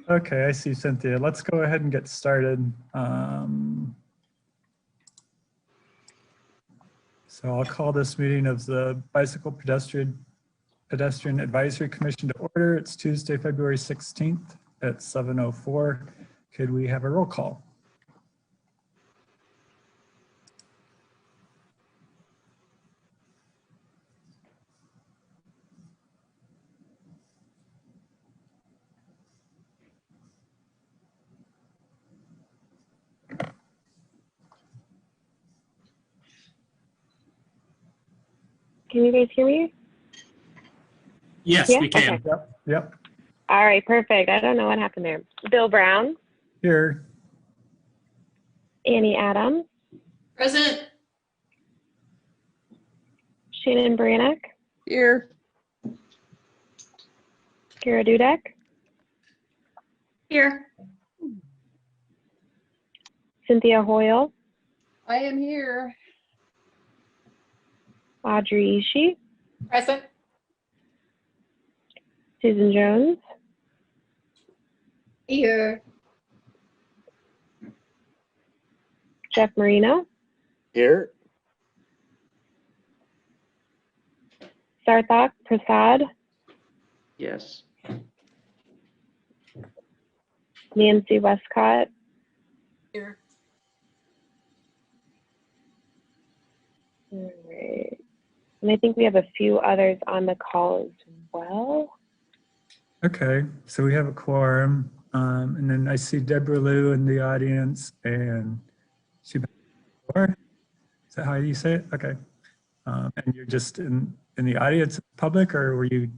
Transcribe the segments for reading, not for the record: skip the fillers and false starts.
Okay, I see Cynthia. Let's go ahead and get started. So I'll call this meeting of the Bicycle Pedestrian Advisory Commission to order. It's Tuesday, February 16th at 7:04. Could we have a roll call? Can you guys hear me? Yes, Yeah? we can. Okay. Yep. All right, perfect. I don't know what happened there. Bill Brown, Here. Annie Adams, Present. Shannon Brannock, Here. Kara Dudek, Here. Cynthia Hoyle, I am here. Audrey Ishii, Present. Susan Jones, Here. Jeff Marino, Here. Sarthak Prasad, Yes. Nancy Westcott, Here. all right. And I think we have a few others on the call as well. Okay, so we have a quorum. And then I see Deborah Liu in the audience and is that how you say it? Okay. And you're just in the audience, public, or were you?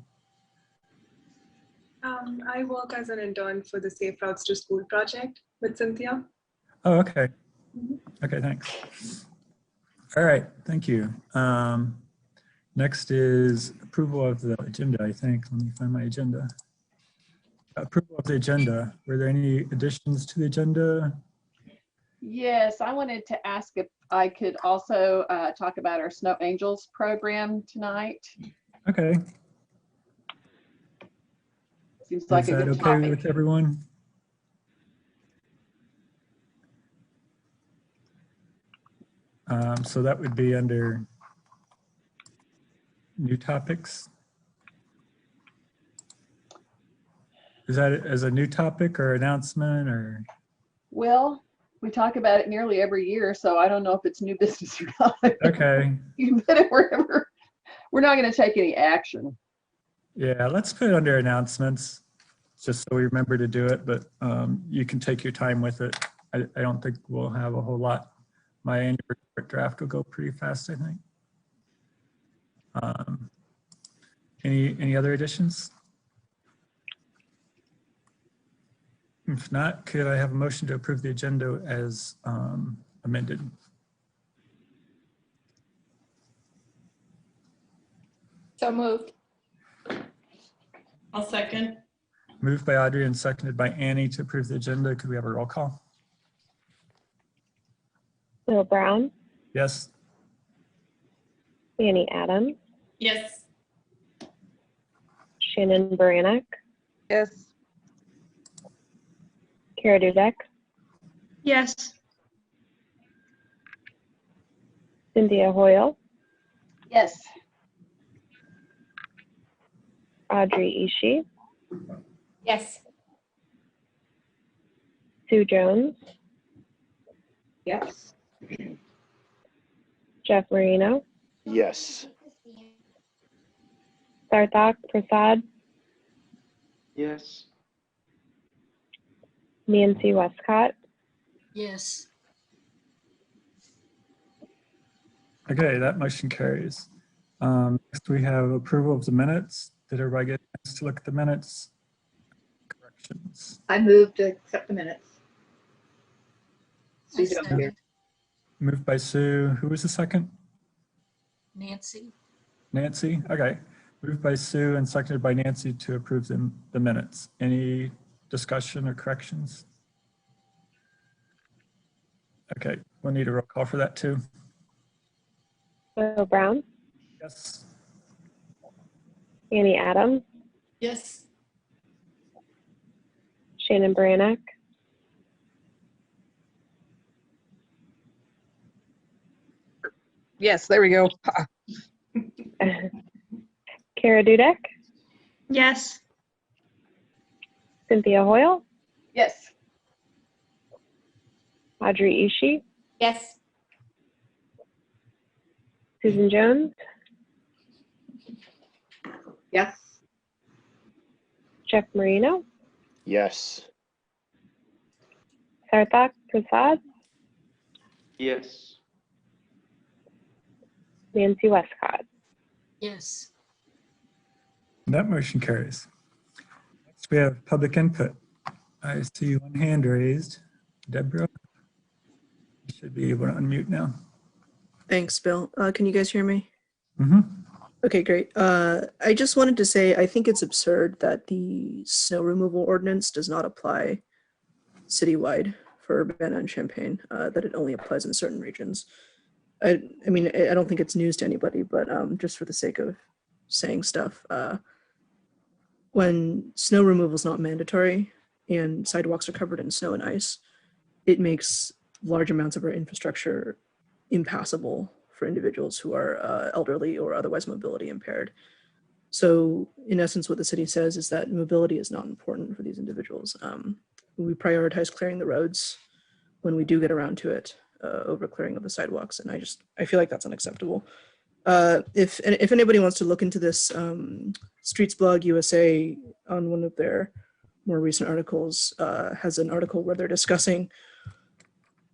I work as an intern for the Safe Routes to School project with Cynthia. Oh, okay. Okay, thanks. All right, thank you. Next is approval of the agenda, I think. Let me find my agenda. Approval of the agenda. Were there any additions to the agenda? Yes, I wanted to ask if I could also talk about our Snow Angels program tonight. Okay. Seems like Is a that good okay topic. with everyone? So that would be under new topics. Is that as a new topic or announcement or? Well, we talk about it nearly every year, so I don't know if it's new business or not. Okay. You put it wherever. We're not going to take any action. Yeah, let's put it under announcements, just so we remember to do it, but you can take your time with it. I don't think we'll have a whole lot. My annual report draft will go pretty fast, I think. Any other additions? If not, could I have a motion to approve the agenda as amended? So moved. I'll second. Moved by Audrey and seconded by Annie to approve the agenda. Could we have a roll call? Bill Brown, Yes. Annie Adams, Yes. Shannon Brannock, Yes. Kara Dudek, Yes. Cynthia Hoyle, Yes. Audrey Ishii, Yes. Sue Jones, Yes. Jeff Marino, Yes. Sarthak Prasad, Yes. Nancy Westcott. Yes. Okay, that motion carries. Next we have approval of the minutes. Did everybody get a chance to look at the minutes? Corrections. I move to accept the minutes. I second. Moved by Sue. Who was the second? Nancy. Nancy? Okay. Moved by Sue and seconded by Nancy to approve the minutes. Any discussion or corrections? Okay, we'll need a roll call for that too. Bill Brown, Yes. Annie Adams, Yes. Shannon Brannock, Yes, there we go. Kara Dudek, Yes. Cynthia Hoyle, Yes. Audrey Ishii, Yes. Susan Jones, Yes. Jeff Marino, Yes. Sarthak Prasad, Yes. Nancy Westcott. Yes. That motion carries. Next, we have public input. I see one hand raised. Deborah, you should be able to unmute now. Thanks, Bill. Can you guys hear me? Mm-hmm. Okay, great. I just wanted to say I think it's absurd that the snow removal ordinance does not apply citywide for Urbana and Champaign, that it only applies in certain regions. I mean, I don't think it's news to anybody, but just for the sake of saying stuff, when snow removal is not mandatory and sidewalks are covered in snow and ice, it makes large amounts of our infrastructure impassable for individuals who are elderly or otherwise mobility impaired. So in essence, what the city says is that mobility is not important for these individuals. We prioritize clearing the roads when we do get around to it over clearing of the sidewalks. And I feel like that's unacceptable. If anybody wants to look into this, Streets Blog USA on one of their more recent articles has an article where they're discussing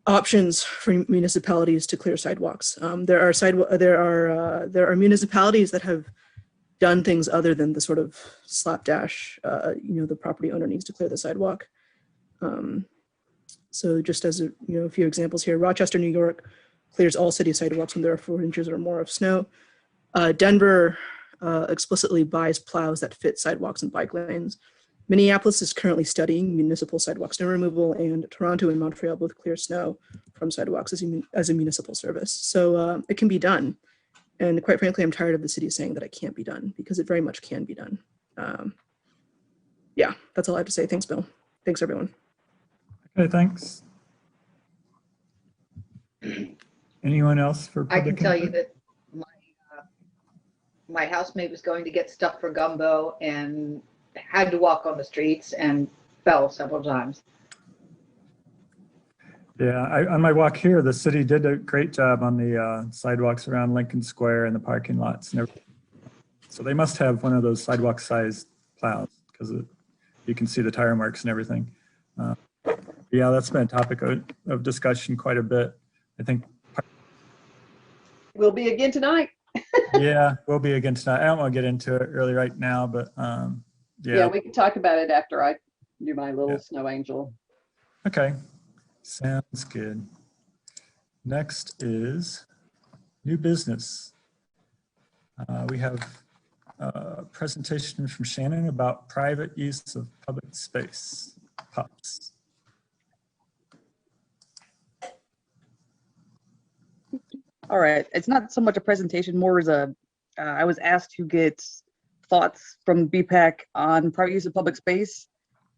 options for municipalities to clear sidewalks. There are municipalities that have done things other than the sort of slapdash, the property owner needs to clear the sidewalk. So just as a few examples here, Rochester, New York clears all city sidewalks when there are 4 inches or more of snow. Denver explicitly buys plows that fit sidewalks and bike lanes. Minneapolis is currently studying municipal sidewalk snow removal, and Toronto and Montreal both clear snow from sidewalks as a municipal service. So it can be done. And quite frankly, I'm tired of the city saying that it can't be done, because it very much can be done. Yeah, that's all I have to say. Thanks, Bill. Thanks, everyone. Okay, thanks. Anyone else for I public can tell you input? that my housemate was going to get stuff for gumbo and had to walk on the streets and fell several times. Yeah, on my walk here, the city did a great job on the sidewalks around Lincoln Square and the parking lots and everything. So they must have one of those sidewalk-sized plows, because you can see the tire marks and everything. Yeah, that's been a topic of discussion quite a bit. I think. Will be again tonight. Yeah, we'll be again tonight. I don't want to get into it really right now, but Yeah, we can talk about it after I do my little snow angel. Okay, sounds good. Next is new business. We have a presentation from Shannon about private use of public space, PUPS. All right, it's not so much a presentation, more as I was asked to get thoughts from BPAC on private use of public space,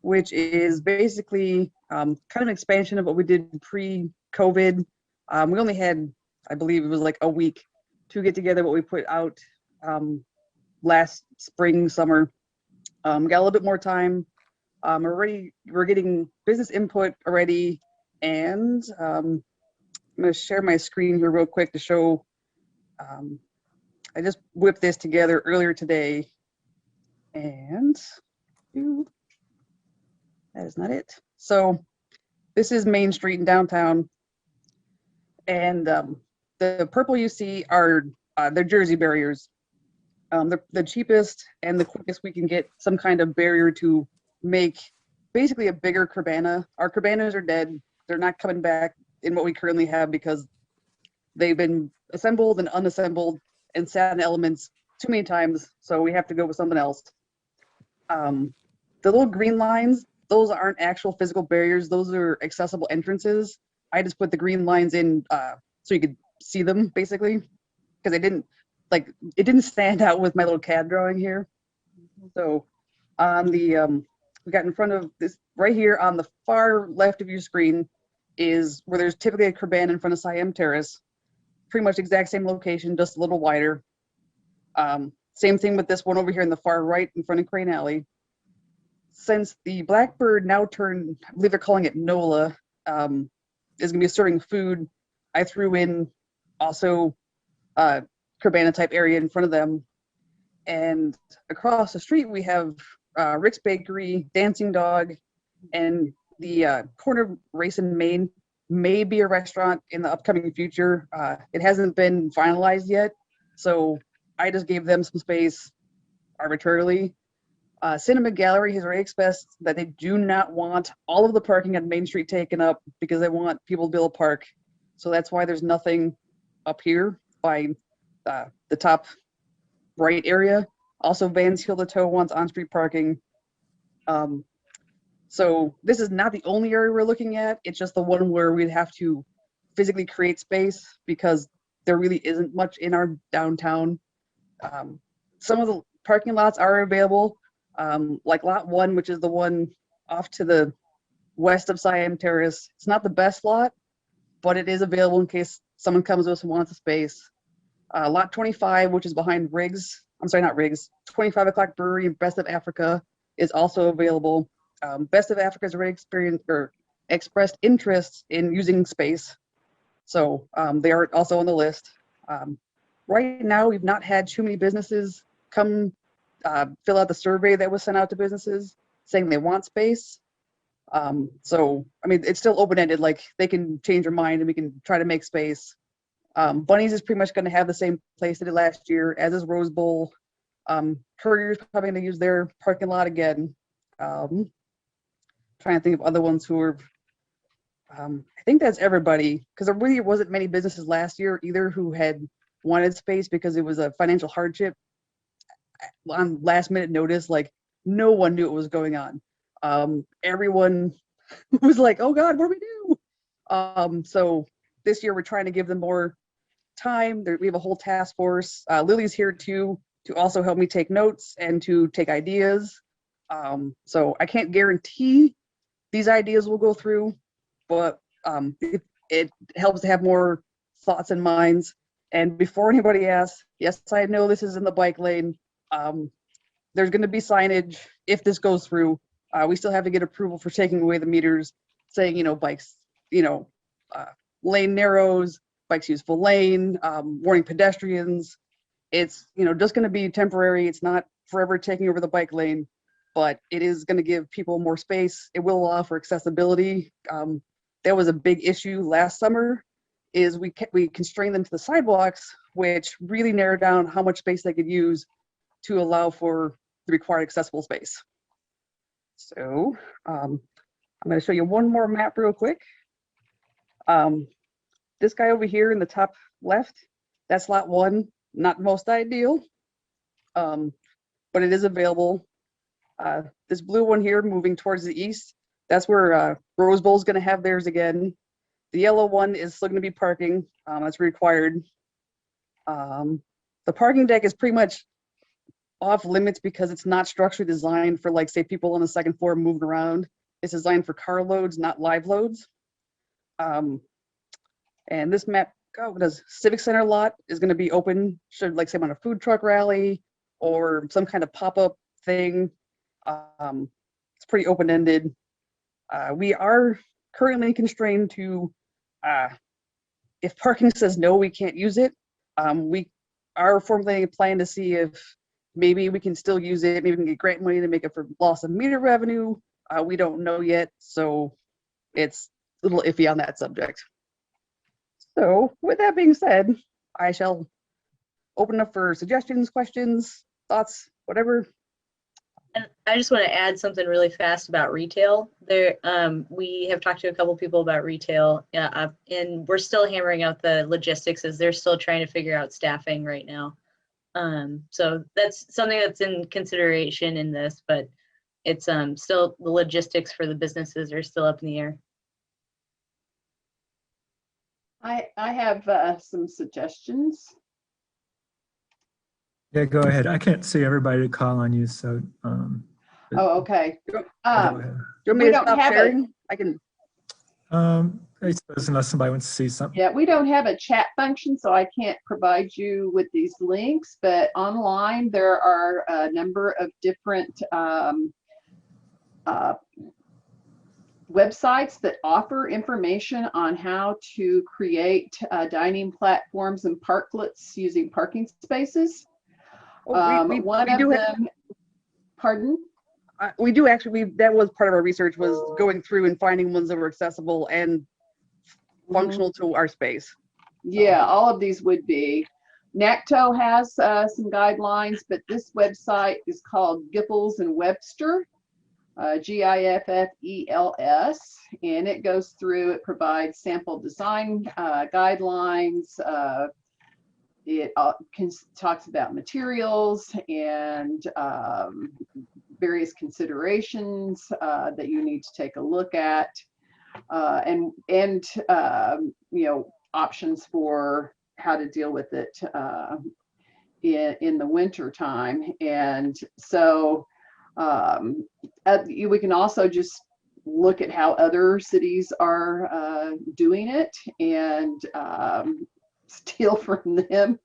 which is basically kind of an expansion of what we did pre-COVID. We only had, I believe it was like a week to get together what we put out last spring, summer. Got a little bit more time. We're getting business input already, and I'm going to share my screen here real quick to show. I just whipped this together earlier today, and that is not it. So this is Main Street in downtown, and the purple you see are they're Jersey barriers. They're the cheapest and the quickest we can get some kind of barrier to make basically a bigger cabana. Our cabanas are dead. They're not coming back in what we currently have because they've been assembled and unassembled and sat in elements too many times, so we have to go with something else. The little green lines, those aren't actual physical barriers. Those are accessible entrances. I just put the green lines in so you could see them, basically, because it didn't stand out with my little CAD drawing here. So on the we got in front of this right here on the far left of your screen is where there's typically a cabana in front of Siam Terrace. Pretty much exact same location, just a little wider. Same thing with this one over here in the far right in front of Crane Alley. Since the Blackbird now turned, I believe they're calling it NOLA, is gonna be serving food, I threw in also cabana type area in front of them. And across the street, we have Rick's Bakery, Dancing Dog, and the corner Race in Maine may be a restaurant in the upcoming future. It hasn't been finalized yet, so I just gave them some space arbitrarily. Cinema Gallery has already expressed that they do not want all of the parking on Main Street taken up because they want people to be able to park. So that's why there's nothing up here by the top right area. Also, Vans Heel to Toe wants on-street parking. So this is not the only area we're looking at. It's just the one where we'd have to physically create space because there really isn't much in our downtown. Some of the parking lots are available, like lot 1, which is the one off to the west of Siam Terrace. It's not the best lot, but it is available in case someone comes to us and wants a space. Lot 25, which is behind Riggs, I'm sorry, not Riggs, 25 O'Clock Brewery and Best of Africa is also available. Best of Africa has already expressed interest in using space. So they are also on the list. Right now, we've not had too many businesses come fill out the survey that was sent out to businesses saying they want space. So, I mean, it's still open-ended, like they can change their mind and we can try to make space. Bunnies is pretty much going to have the same place they did last year, as is Rose Bowl. Courier's probably going to use their parking lot again. Trying to think of other ones who are, I think that's everybody, because there really wasn't many businesses last year either who had wanted space because it was a financial hardship on last minute notice. Like no one knew what was going on. Everyone was like, oh God, what do we do? So this year we're trying to give them more time. We have a whole task force. Lily's here too, to also help me take notes and to take ideas. So I can't guarantee these ideas will go through, but it helps to have more thoughts and minds. And before anybody asks, yes, I know this is in the bike lane. There's going to be signage if this goes through. We still have to get approval for taking away the meters saying, you know, bikes, you know, lane narrows, bikes use full lane, warning pedestrians. It's, you know, just going to be temporary. It's not forever taking over the bike lane, but it is going to give people more space. It will allow for accessibility. That was a big issue last summer, is we constrained them to the sidewalks, which really narrowed down how much space they could use to allow for the required accessible space. So I'm going to show you one more map real quick. This guy over here in the top left, that's lot 1, not most ideal, but it is available. This blue one here moving towards the east, that's where Rose Bowl is going to have theirs again. The yellow one is still going to be parking. That's required. The parking deck is pretty much off limits because it's not structurally designed for, like, say, people on the second floor moving around. It's designed for car loads, not live loads. And this map, does Civic Center lot is going to be open, should, like, say, I'm on a food truck rally or some kind of pop-up thing. It's pretty open-ended. We are currently constrained to, if parking says no, we can't use it. We are formulating a plan to see if maybe we can still use it. Maybe we can get grant money to make it for loss of meter revenue. We don't know yet, so it's a little iffy on that subject. So with that being said, I shall open up for suggestions, questions, thoughts, whatever. And I just want to add something really fast about retail. There, we have talked to a couple people about retail, and we're still hammering out the logistics as they're still trying to figure out staffing right now. So that's something that's in consideration in this, but it's still the logistics for the businesses are still up in the air. I have some suggestions. Yeah, go ahead. I can't see everybody to call on you, so Oh, okay. Go Um, ahead. Do you want me We to don't stop have a- sharing? I can. I suppose unless somebody wants to see something. yeah, we don't have a chat function, so I can't provide you with these links, but online there are a number of different websites that offer information on how to create dining platforms and parklets using parking spaces. One of them, pardon? We do actually, that was part of our research, was going through and finding ones that were accessible and functional to our space. Yeah, all of these would be. NACTO has some guidelines, but this website is called Giffels and Webster, Giffels, and it goes through, it provides sample design guidelines. It talks about materials and various considerations that you need to take a look at, and you know, options for how to deal with it in the winter time. And so we can also just look at how other cities are doing it and steal from them.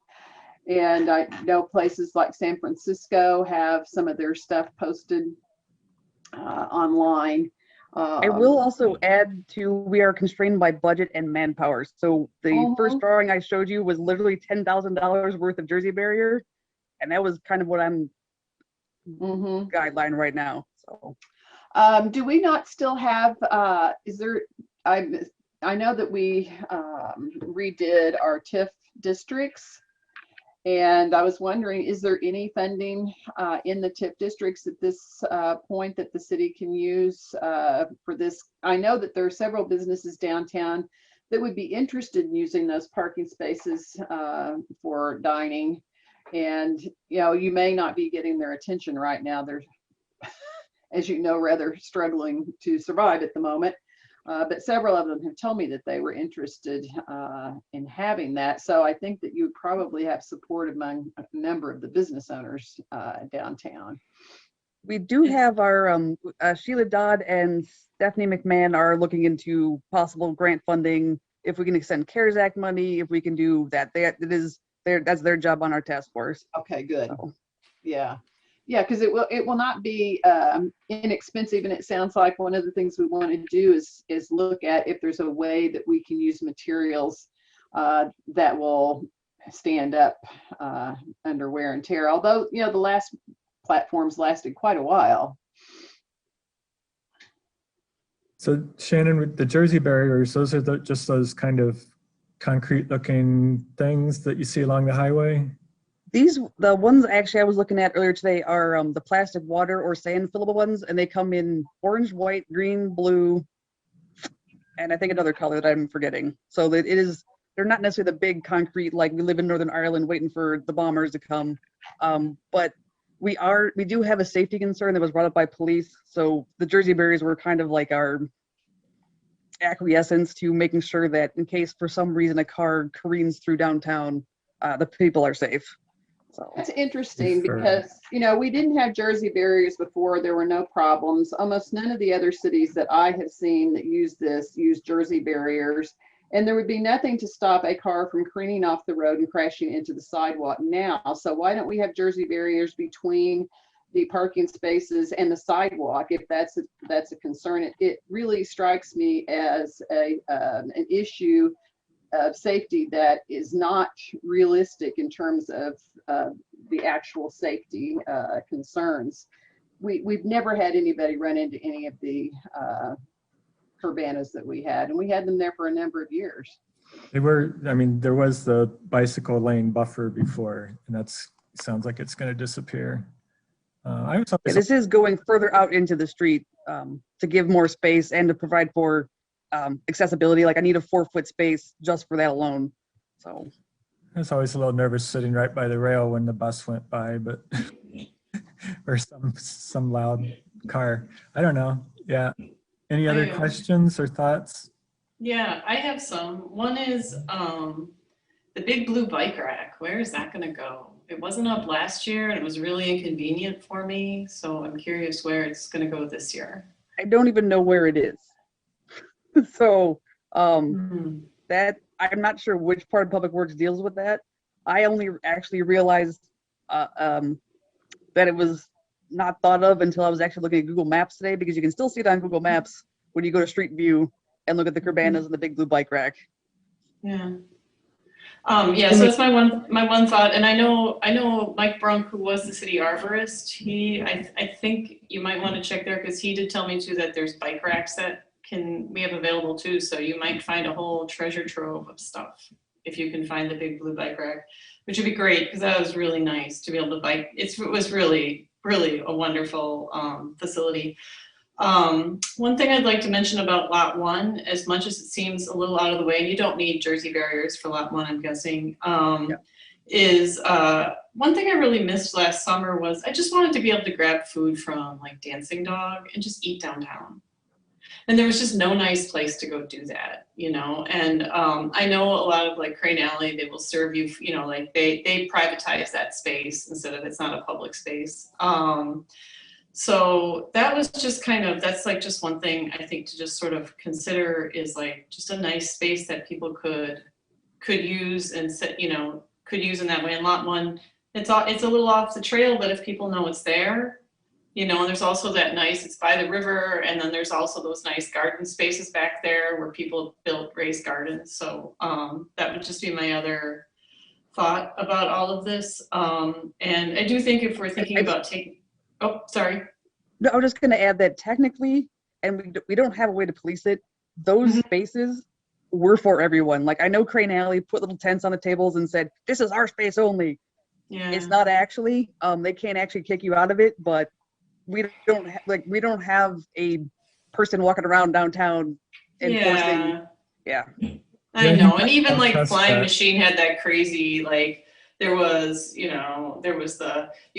And I know places like San Francisco have some of their stuff posted online. I will also add to, we are constrained by budget and manpower. So the first drawing I showed you was literally $10,000 worth of Jersey barrier. And that was kind of what I'm guideline right now. So do we not still have, is there, I know that we redid our TIF districts, and I was wondering, is there any funding in the TIF districts at this point that the city can use for this? I know that there are several businesses downtown that would be interested in using those parking spaces for dining. And, you know, you may not be getting their attention right now. They're, as you know, rather struggling to survive at the moment. But several of them have told me that they were interested in having that. So I think that you would probably have support among a number of the business owners downtown. we do have our Sheila Dodd and Stephanie McMahon are looking into possible grant funding, if we can extend CARES Act money, if we can do that. That's their job on our task force. Okay, good. So. Yeah. Yeah, because it will not be inexpensive, and it sounds like one of the things we want to do is look at if there's a way that we can use materials that will stand up under wear and tear. Although, you know, the last platforms lasted quite a while. So Shannon, with the Jersey barriers, those are just those kind of concrete looking things that you see along the highway? The ones actually I was looking at earlier today are the plastic water or sand fillable ones, and they come in orange, white, green, blue, and I think another color that I'm forgetting. So that they're not necessarily the big concrete like we live in Northern Ireland waiting for the bombers to come. But we do have a safety concern that was brought up by police. So the Jersey barriers were kind of like our acquiescence to making sure that in case for some reason a car careens through downtown, the people are safe. So that's interesting because, you know, we didn't have Jersey barriers before. There were no problems. Almost none of the other cities that I have seen that use Jersey barriers. And there would be nothing to stop a car from careening off the road and crashing into the sidewalk now. So why don't we have Jersey barriers between the parking spaces and the sidewalk if that's a concern? It really strikes me as an issue of safety that is not realistic in terms of the actual safety concerns. We've never had anybody run into any of the Curbanas that we had, and we had them there for a number of years. They were, I mean, there was the bicycle lane buffer before, and sounds like it's going to disappear. This is going further out into the street to give more space and to provide for accessibility. Like I need a 4-foot space just for that alone. So I was always a little nervous sitting right by the rail when the bus went by, but or some loud car. I don't know. Yeah. Any other questions or thoughts? Yeah, I have some. One is the big blue bike rack. Where is that going to go? it wasn't up last year and it was really inconvenient for me. So I'm curious where it's going to go this year. I don't even know where it is. So that I'm not sure which part of Public Works deals with that. I only actually realized that it was not thought of until I was actually looking at Google Maps today, because you can still see it on Google Maps when you go to Street View and look at the Curbanas and the big blue bike rack. Yeah. Yeah, so that's my one thought, and I know Mike Brunk, who was the city arborist. I think you might want to check there, because he did tell me too that there's bike racks that we have available too. So you might find a whole treasure trove of stuff if you can find the big blue bike rack, which would be great, because that was really nice to be able to bike. It was really a wonderful facility. One thing I'd like to mention about Lot 1, as much as it seems a little out of the way, and you don't need Jersey barriers for Lot 1, I'm guessing, is one thing I really missed last summer was I just wanted to be able to grab food from like Dancing Dog and just eat downtown. And there was just no nice place to go do that, you know? And I know a lot of like Crane Alley, they will serve you, you know, like they privatize that space instead of, it's not a public space. So that was just that's like just one thing I think to just sort of consider, is like just a nice space that people could use and could use in that way. And Lot 1, it's a little off the trail, but if people know it's there, you know, and there's also that nice, it's by the river, and then there's also those nice garden spaces back there where people built raised gardens. So that would just be my other thought about all of this. And I do think if we're thinking about taking, oh, sorry. No, I was just going to add that technically, and we don't have a way to police it, those spaces were for everyone. Like, I know Crane Alley put little tents on the tables and said, this is our space only. Yeah. It's not actually. They can't actually kick you out of it, but we don't have a person walking around downtown enforcing. Yeah. I know. And even like Flying Machine had that crazy, like, there was you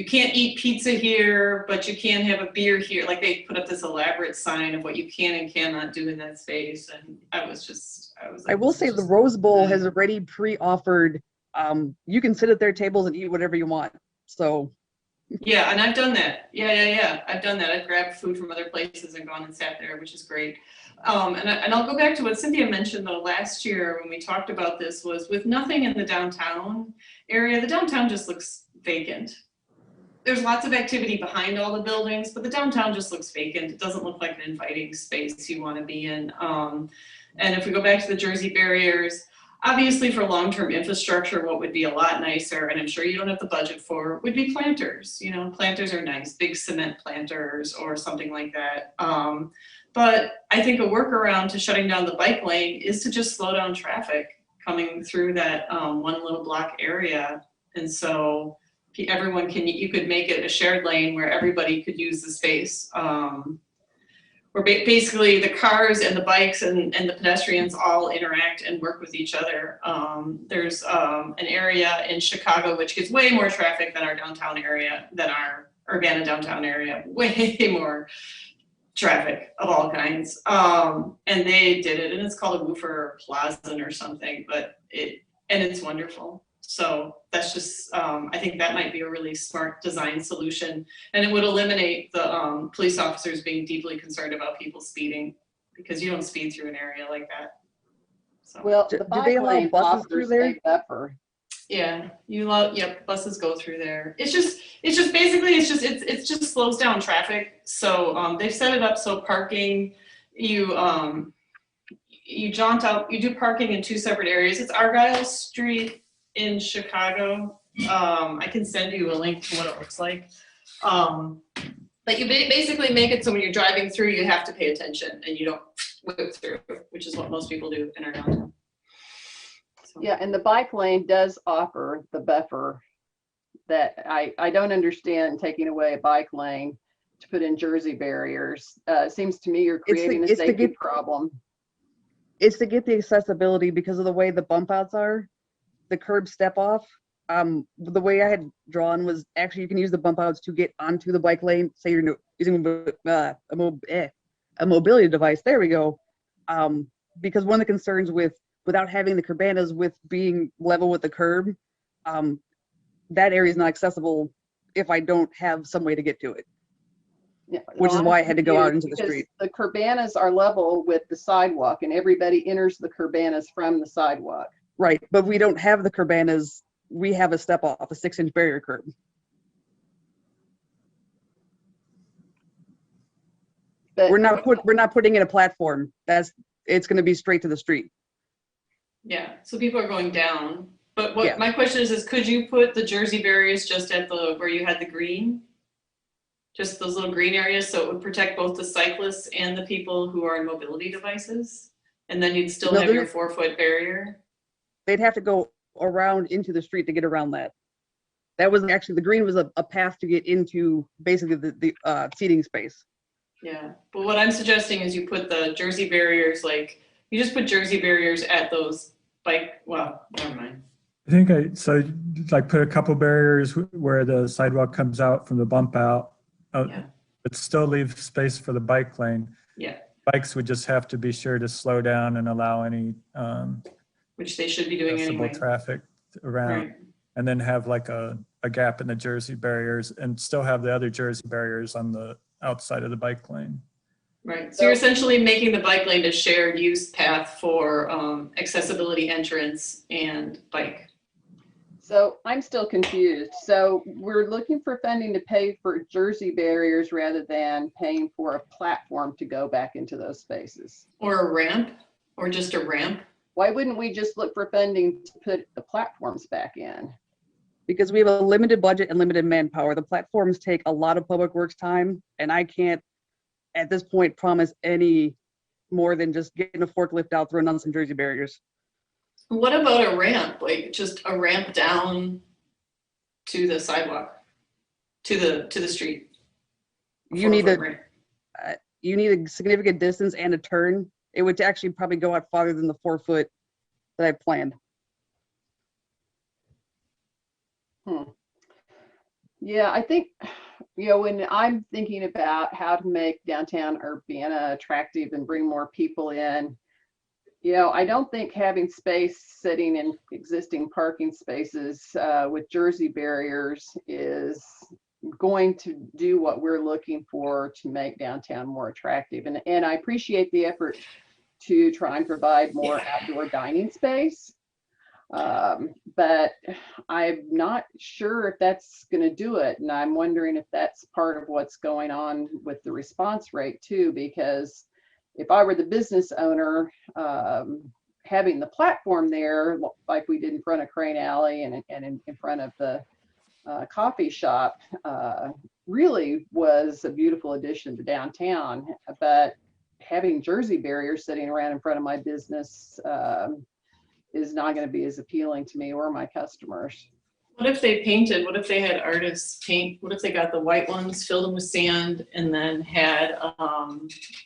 can't eat pizza here, but you can have a beer here. Like, they put up this elaborate sign of what you can and cannot do in that space. And I was like, I will say the Rose Bowl has already pre-offered, you can sit at their tables and eat whatever you want. So. Yeah, and I've done that. Yeah. I've done that. I've grabbed food from other places and gone and sat there, which is great. And I'll go back to what Cynthia mentioned though last year when we talked about this, was with nothing in the downtown area, the downtown just looks vacant. There's lots of activity behind all the buildings, but the downtown just looks vacant. It doesn't look like an inviting space you want to be in. And if we go back to the Jersey barriers, obviously for long-term infrastructure, what would be a lot nicer, and I'm sure you don't have the budget for, would be planters. You know, planters are nice, big cement planters or something like that. But I think a workaround to shutting down the bike lane is to just slow down traffic coming through that one little block area. And so everyone you could make it a shared lane where everybody could use the space. Where basically the cars and the bikes and the pedestrians all interact and work with each other. There's an area in Chicago which gets way more traffic than our downtown area, than our Urbana downtown area, way more traffic of all kinds. And they did it, and it's called a Woofer Plaza or something, but it's wonderful. So that's just, I think that might be a really smart design solution, and it would eliminate the police officers being deeply concerned about people speeding, because you don't speed through an area like that. So. Well, the bike lane offers a buffer. Yeah, buses go through there. It just slows down traffic. So they've set it up so parking, you jaunt out, you do parking in two separate areas. It's Argyle Street in Chicago. I can send you a link to what it looks like. But you basically make it so when you're driving through, you have to pay attention and you don't whip through, which is what most people do in our downtown. So. Yeah, and the bike lane does offer the buffer that I don't understand taking away a bike lane to put in Jersey barriers. It seems to me you're creating a safety problem. It's to get the accessibility because of the way the bump outs are. The curb step off, the way I had drawn was actually you can use the bump outs to get onto the bike lane. Say you're using a mobility device. There we go. Because one of the concerns without having the curbanas with being level with the curb, that area is not accessible if I don't have some way to get to it. Yeah, Which is I'm why I had to go out into the confused street. because the curbanas are level with the sidewalk and everybody enters the curbanas from the sidewalk. Right, but we don't have the curbanas. We have a step off, a 6-inch barrier curb. But We're not putting in a platform. It's going to be straight to the street. Yeah, so people are going down. But what Yeah. my question is could you put the Jersey barriers just at the, where you had the green? Just those little green areas, so it would protect both the cyclists and the people who are on mobility devices? And then you'd still No, have your 4-foot barrier? They'd have to go around into the street to get around that. That was actually, the green was a path to get into basically the seating space. Yeah, but what I'm suggesting is you put the Jersey barriers, like, you just put Jersey barriers at those bike, well, never mind. I think so like put a couple barriers where the sidewalk comes out from the bump out, Yeah. but still leave space for the bike lane. Yeah, Bikes would just have to be sure to slow down and allow any which they should be doing accessible anyway. traffic around, Right. and then have like a gap in the Jersey barriers and still have the other Jersey barriers on the outside of the bike lane. Right, so you're essentially making the bike lane a shared use path for accessibility entrance and bike. so I'm still confused. So we're looking for funding to pay for Jersey barriers rather than paying for a platform to go back into those spaces. Or a ramp, or just a ramp. Why wouldn't we just look for funding to put the platforms back in? Because we have a limited budget and limited manpower. The platforms take a lot of public works time, and I can't, at this point, promise any more than just getting a forklift out, throwing on some Jersey barriers. What about a ramp, like just a ramp down to the sidewalk, to the street? You need 4-foot ramp. you need a significant distance and a turn. It would actually probably go out farther than the 4-foot that I planned. Yeah, I think, when I'm thinking about how to make downtown Urbana attractive and bring more people in, I don't think having space sitting in existing parking spaces with Jersey barriers is going to do what we're looking for to make downtown more attractive. And I appreciate the effort to try and provide more outdoor dining space. But I'm not sure if that's going to do it. And I'm wondering if that's part of what's going on with the response rate too, because if I were the business owner, having the platform there, like we did in front of Crane Alley and in front of the coffee shop, really was a beautiful addition to downtown. But having Jersey barriers sitting around in front of my business is not going to be as appealing to me or my customers. What if they painted, what if they had artists paint, what if they got the white ones, filled them with sand, and then had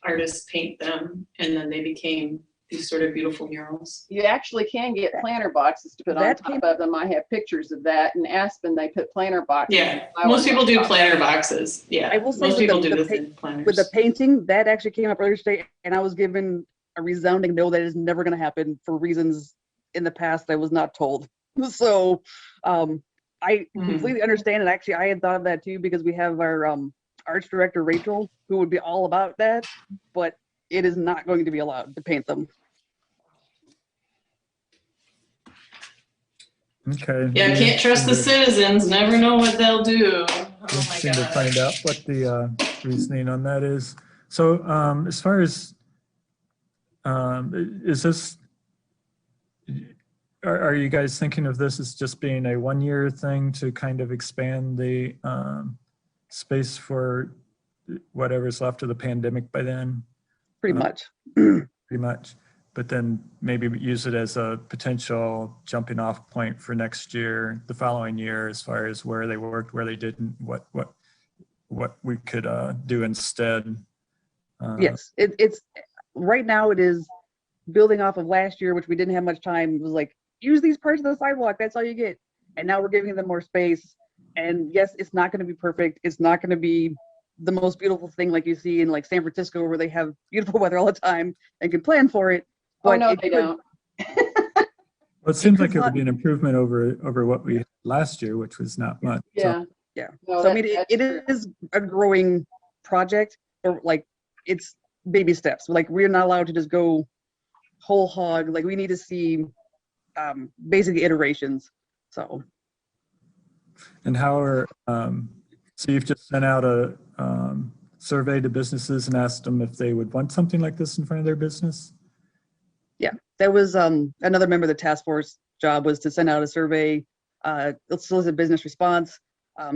artists paint them, and then they became these sort of beautiful murals? You actually can get planter boxes to put on top of them. I have pictures of that. In Aspen, they put planter boxes. Yeah, most people do planter boxes. Yeah, I will say most people do the this in planters. with the painting, that actually came up earlier today, and I was given a resounding no, that is never going to happen for reasons in the past I was not told. So I completely understand, and actually I had thought of that too, because we have our arts director Rachel, who would be all about that, but it is not going to be allowed to paint them. Okay. Yeah, can't trust the citizens, never know what they'll do. Oh my Interesting to God. find out what the reasoning on that is. So as far as, is this, are you guys thinking of this as just being a 1-year thing to kind of expand the space for whatever's left of the pandemic by then? Pretty much. Pretty much. But then maybe use it as a potential jumping off point for next year, the following year, as far as where they worked, where they didn't, what we could do instead. Yes, it's right now it is building off of last year, which we didn't have much time. It was like, use these parts of the sidewalk, that's all you get. And now we're giving them more space. And yes, it's not going to be perfect. It's not going to be the most beautiful thing like you see in like San Francisco, where they have beautiful weather all the time and can plan for it. Oh, no, they don't. Well, it seems like it would be an improvement over what we had last year, which was not much. Yeah. Yeah. No, So I mean, that's it true. is a growing project, or like it's baby steps. Like we're not allowed to just go whole hog. Like we need to see basic iterations. So And how are, so you've just sent out a survey to businesses and asked them if they would want something like this in front of their business? yeah, that was another member of the task force job was to send out a survey, solicit business response.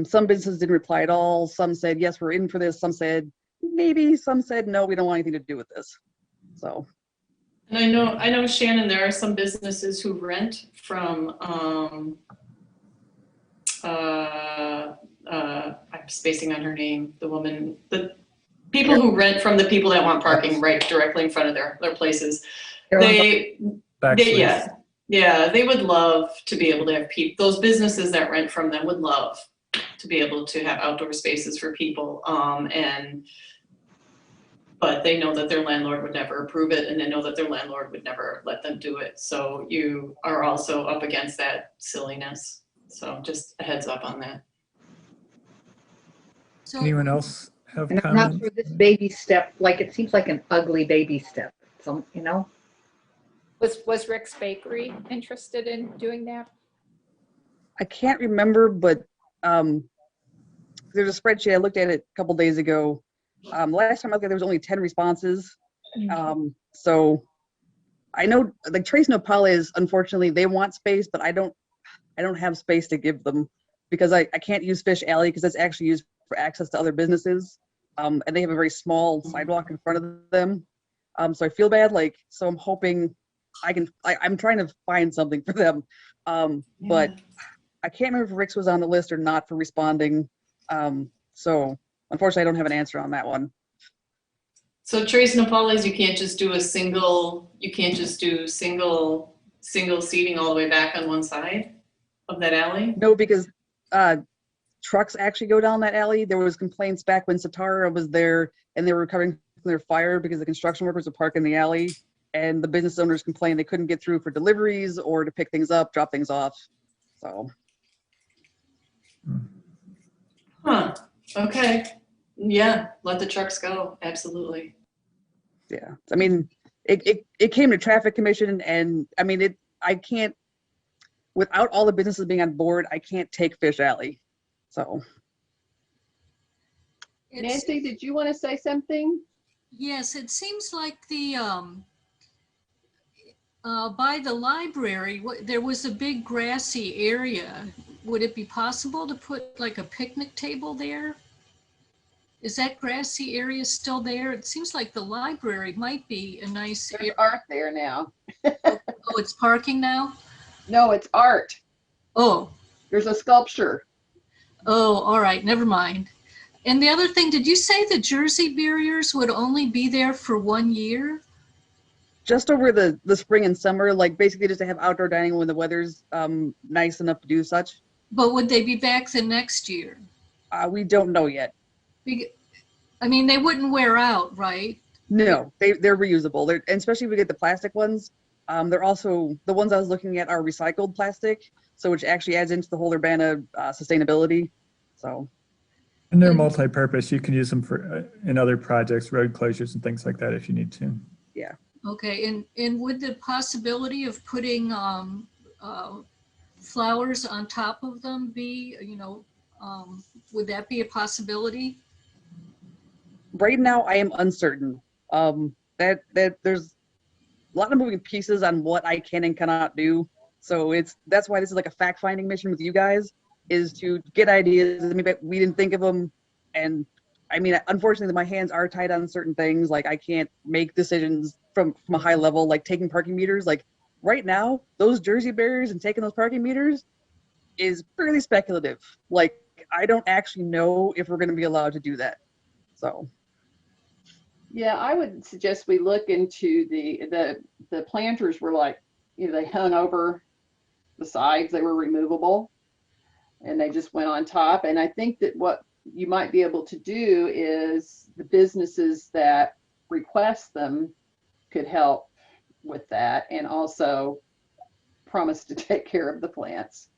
Some businesses didn't reply at all. Some said, yes, we're in for this. Some said, maybe. Some said, no, we don't want anything to do with this. So. And I know, Shannon, there are some businesses who rent from, I'm spacing on her name, the people who rent from the people that want parking right directly in front of their places. They would love to be able to have those businesses that rent from them would love to be able to have outdoor spaces for people. But they know that their landlord would never approve it, and they know that their landlord would never let them do it. So you are also up against that silliness. So just a heads up on that. So Anyone else have And I'm not comments? sure this baby step, like it seems like an ugly baby step. So, you know, Was Rick's Bakery interested in doing that? I can't remember, but there's a spreadsheet. I looked at it a couple days ago. Last time I looked at it, there was only 10 responses. So I know like Trace No Palas, unfortunately, they want space, but I don't have space to give them because I can't use Fish Alley because it's actually used for access to other businesses. And they have a very small sidewalk in front of them. So I feel bad. Like, so I'm hoping I'm trying to find something for them. But I can't remember if Rick's was on the list or not for responding. So unfortunately, I don't have an answer on that one. So Trace Napales, you can't just do single seating all the way back on one side of that alley? No, because trucks actually go down that alley. There was complaints back when Satara was there and they were recovering from their fire because the construction workers would park in the alley and the business owners complained they couldn't get through for deliveries or to pick things up, drop things off. So. Huh, okay. Yeah, let the trucks go, absolutely. Yeah, I mean, it came to traffic commission and I mean, I can't, without all the businesses being on board, I can't take Fish Alley, so. Nancy, did you want to say something? Yes, it seems like the by the library, there was a big grassy area. Would it be possible to put like a picnic table there? Is that grassy area still there? It seems like the library might be a nice There's area. art there now. Oh, it's parking now? No, it's art. Oh. There's a sculpture. Oh, all right, never mind. And the other thing, did you say the Jersey barriers would only be there for 1 year? Just over the spring and summer, like basically just to have outdoor dining when the weather's nice enough to do such. But would they be back the next year? We don't know yet. I mean, they wouldn't wear out, right? No, they're reusable. And especially if we get the plastic ones. They're also, the ones I was looking at are recycled plastic, so which actually adds into the whole Urbana sustainability. So. And they're multi-purpose. You can use them for in other projects, road closures and things like that if you need to. Yeah. Okay, and would the possibility of putting flowers on top of them be, would that be a possibility? Right now, I am uncertain. That there's a lot of moving pieces on what I can and cannot do. So that's why this is like a fact-finding mission with you guys, is to get ideas. I mean, we didn't think of them, and I mean, unfortunately, my hands are tied on certain things. Like I can't make decisions from a high level, like taking parking meters. Like right now, those Jersey barriers and taking those parking meters is fairly speculative. Like I don't actually know if we're going to be allowed to do that. So. Yeah, I would suggest we look into the planters were like, they hung over the sides, they were removable and they just went on top. And I think that what you might be able to do is the businesses that request them could help with that and also promise to take care of the plants.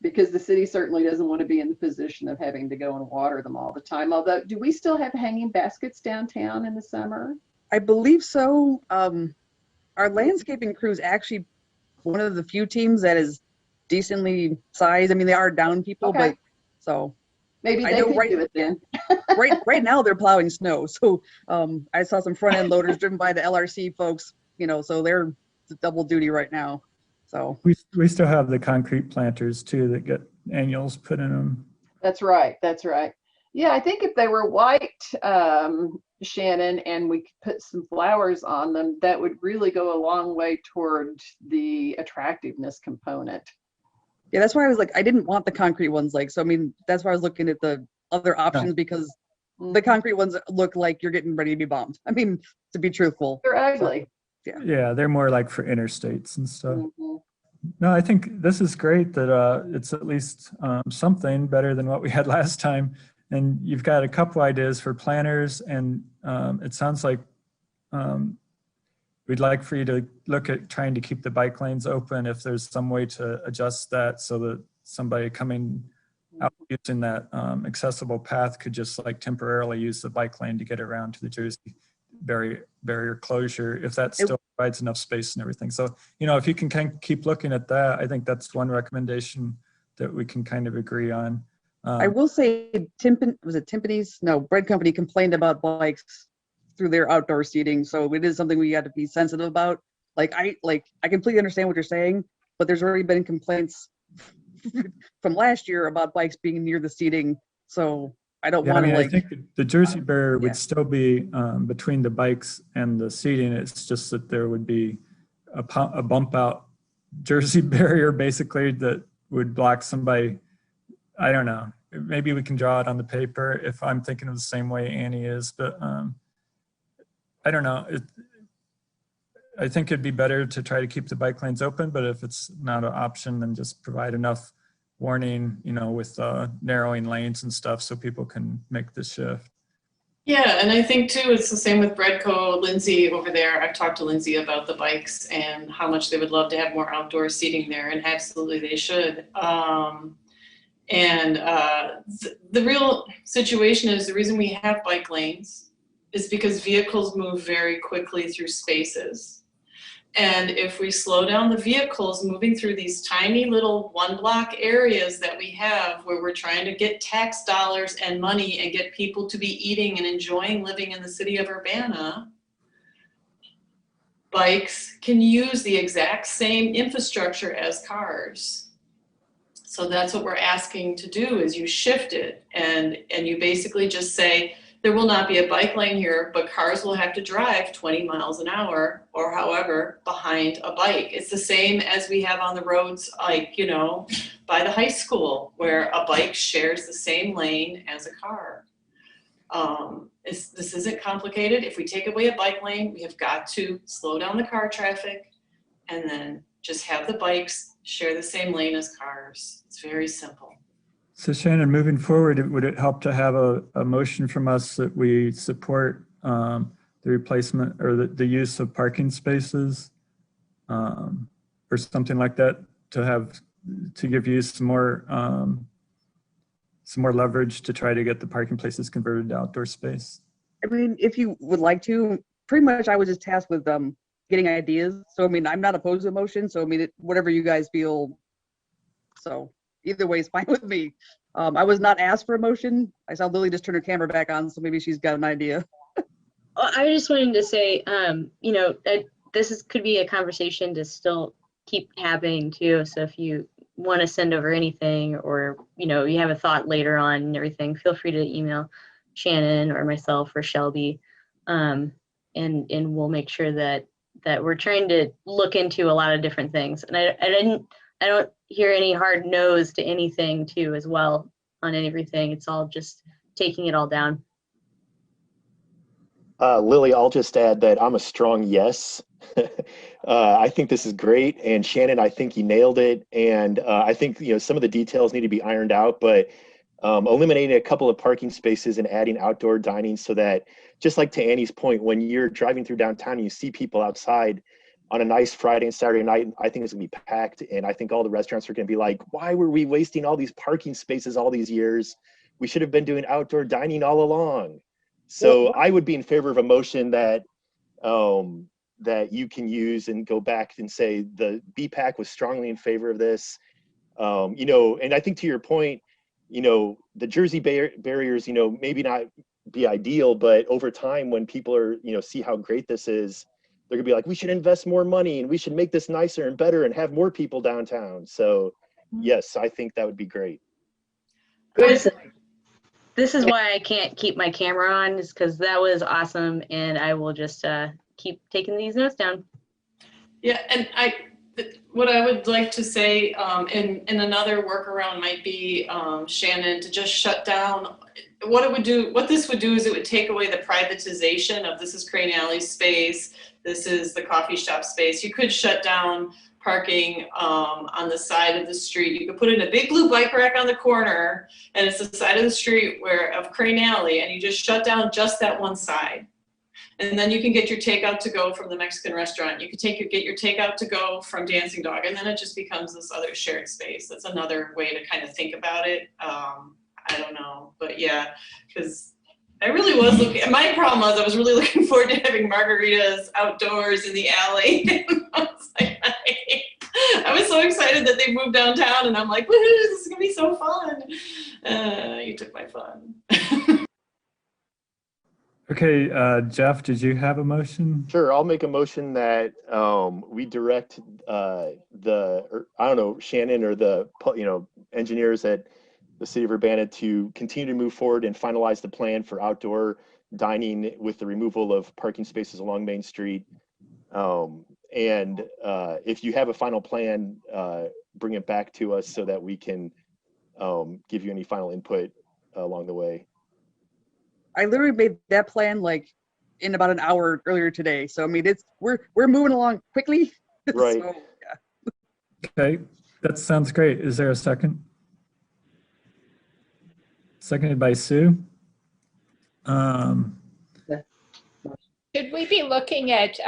because the city certainly doesn't want to be in the position of having to go and water them all the time. Although, do we still have hanging baskets downtown in the summer? I believe so. Our landscaping crew is actually one of the few teams that is decently sized. I mean, they are down people, Okay. but so Maybe I they know could do it then. right now they're plowing snow. So I saw some front end loaders driven by the LRC folks, so they're double duty right now. So We still have the concrete planters too that get annuals put in them. That's right. That's right. Yeah, I think if they were white, Shannon, and we could put some flowers on them, that would really go a long way toward the attractiveness component. yeah, that's why I was like, I didn't want the concrete ones. So I mean, that's why I was looking at the other options because the concrete ones look like you're getting ready to be bombed. I mean, to be truthful. They're ugly. Yeah, they're more like for interstates and stuff. Mhm. No, I think this is great that it's at least something better than what we had last time. And you've got a couple ideas for planners, and it sounds like we'd like for you to look at trying to keep the bike lanes open if there's some way to adjust that so that somebody coming out using that accessible path could just like temporarily use the bike lane to get around to the Jersey barrier closure, if that still provides enough space and everything. So, if you can kind of keep looking at that, I think that's one recommendation that we can kind of agree on. I will say Timpani's? No, Bread Company complained about bikes through their outdoor seating. So it is something we got to be sensitive about. I completely understand what you're saying, but there's already been complaints from last year about bikes being near the seating. So I don't want to I think the Jersey barrier would still be between the bikes and the seating. It's just that there would be a bump out Jersey barrier basically that would block somebody. I don't know. Maybe we can draw it on the paper if I'm thinking of the same way Annie is, but I don't know. I think it'd be better to try to keep the bike lanes open, but if it's not an option, then just provide enough warning, with narrowing lanes and stuff so people can make the shift. Yeah, and I think too, it's the same with Breadco, Lindsay over there. I've talked to Lindsay about the bikes and how much they would love to have more outdoor seating there, and absolutely they should. The real situation is the reason we have bike lanes is because vehicles move very quickly through spaces. And if we slow down the vehicles moving through these tiny little 1-block areas that we have where we're trying to get tax dollars and money and get people to be eating and enjoying living in the city of Urbana, bikes can use the exact same infrastructure as cars. So that's what we're asking to do is you shift it and you basically just say, there will not be a bike lane here, but cars will have to drive 20 miles an hour or however behind a bike. It's the same as we have on the roads, by the high school where a bike shares the same lane as a car. This isn't complicated. If we take away a bike lane, we have got to slow down the car traffic and then just have the bikes share the same lane as cars. It's very simple. So Shannon, moving forward, would it help to have a motion from us that we support the replacement or the use of parking spaces or something like that to give you some more leverage to try to get the parking places converted to outdoor space? I mean, if you would like to, pretty much I was just tasked with getting ideas. So, I mean, I'm not opposed to the motion. So, I mean, whatever you guys feel. So either way is fine with me. I was not asked for a motion. I saw Lily just turn her camera back on, so maybe she's got an idea. I just wanted to say, this could be a conversation to still keep happening too. So if you want to send over anything or, you have a thought later on and everything, feel free to email Shannon or myself or Shelby. And we'll make sure that we're trying to look into a lot of different things. And I don't hear any hard no's to anything too as well on everything. It's all just taking it all down. Lily, I'll just add that I'm a strong yes. I think this is great. And Shannon, I think you nailed it. And I think, some of the details need to be ironed out, but eliminating a couple of parking spaces and adding outdoor dining so that, just like to Annie's point, when you're driving through downtown and you see people outside, on a nice Friday and Saturday night, I think it's gonna be packed. And I think all the restaurants are gonna be like, why were we wasting all these parking spaces all these years? We should have been doing outdoor dining all along. So I would be in favor of a motion that that you can use and go back and say the BPAC was strongly in favor of this. You know, and I think to your point, you know, the Jersey barriers, you know, maybe not be ideal, but over time when people are, you know, see how great this is, they're gonna be like, we should invest more money and we should make this nicer and better and have more people downtown. So yes, I think that would be great. This is why I can't keep my camera on, is because that was awesome, and I will just keep taking these notes down. Yeah, and what I would like to say, and another workaround might be, Shannon, to just shut down. What this would do is it would take away the privatization of this is Crane Alley space, this is the coffee shop space. You could shut down parking on the side of the street. You could put in a big blue bike rack on the corner, and it's the side of the street of Crane Alley, and you just shut down just that one side. And then you can get your takeout to go from the Mexican restaurant. You can get your takeout to go from Dancing Dog, and then it just becomes this other shared space. That's another way to kind of think about it. I don't know, but yeah, because I really was looking, my problem was I was really looking forward to having margaritas outdoors in the alley. I was so excited that they moved downtown, and I'm like, woohoo, this is gonna be so fun. You took my fun. Okay, Jeff, did you have a motion? Sure, I'll make a motion that we direct I don't know, Shannon or the, you know, engineers at the city of Urbana to continue to move forward and finalize the plan for outdoor dining with the removal of parking spaces along Main Street. And if you have a final plan, bring it back to us so that we can give you any final input along the way. I literally made that plan like in about an hour earlier today. So I mean, we're moving along quickly. Right. So, yeah. Okay, that sounds great. Is there a second? Seconded by Sue. Should we be looking at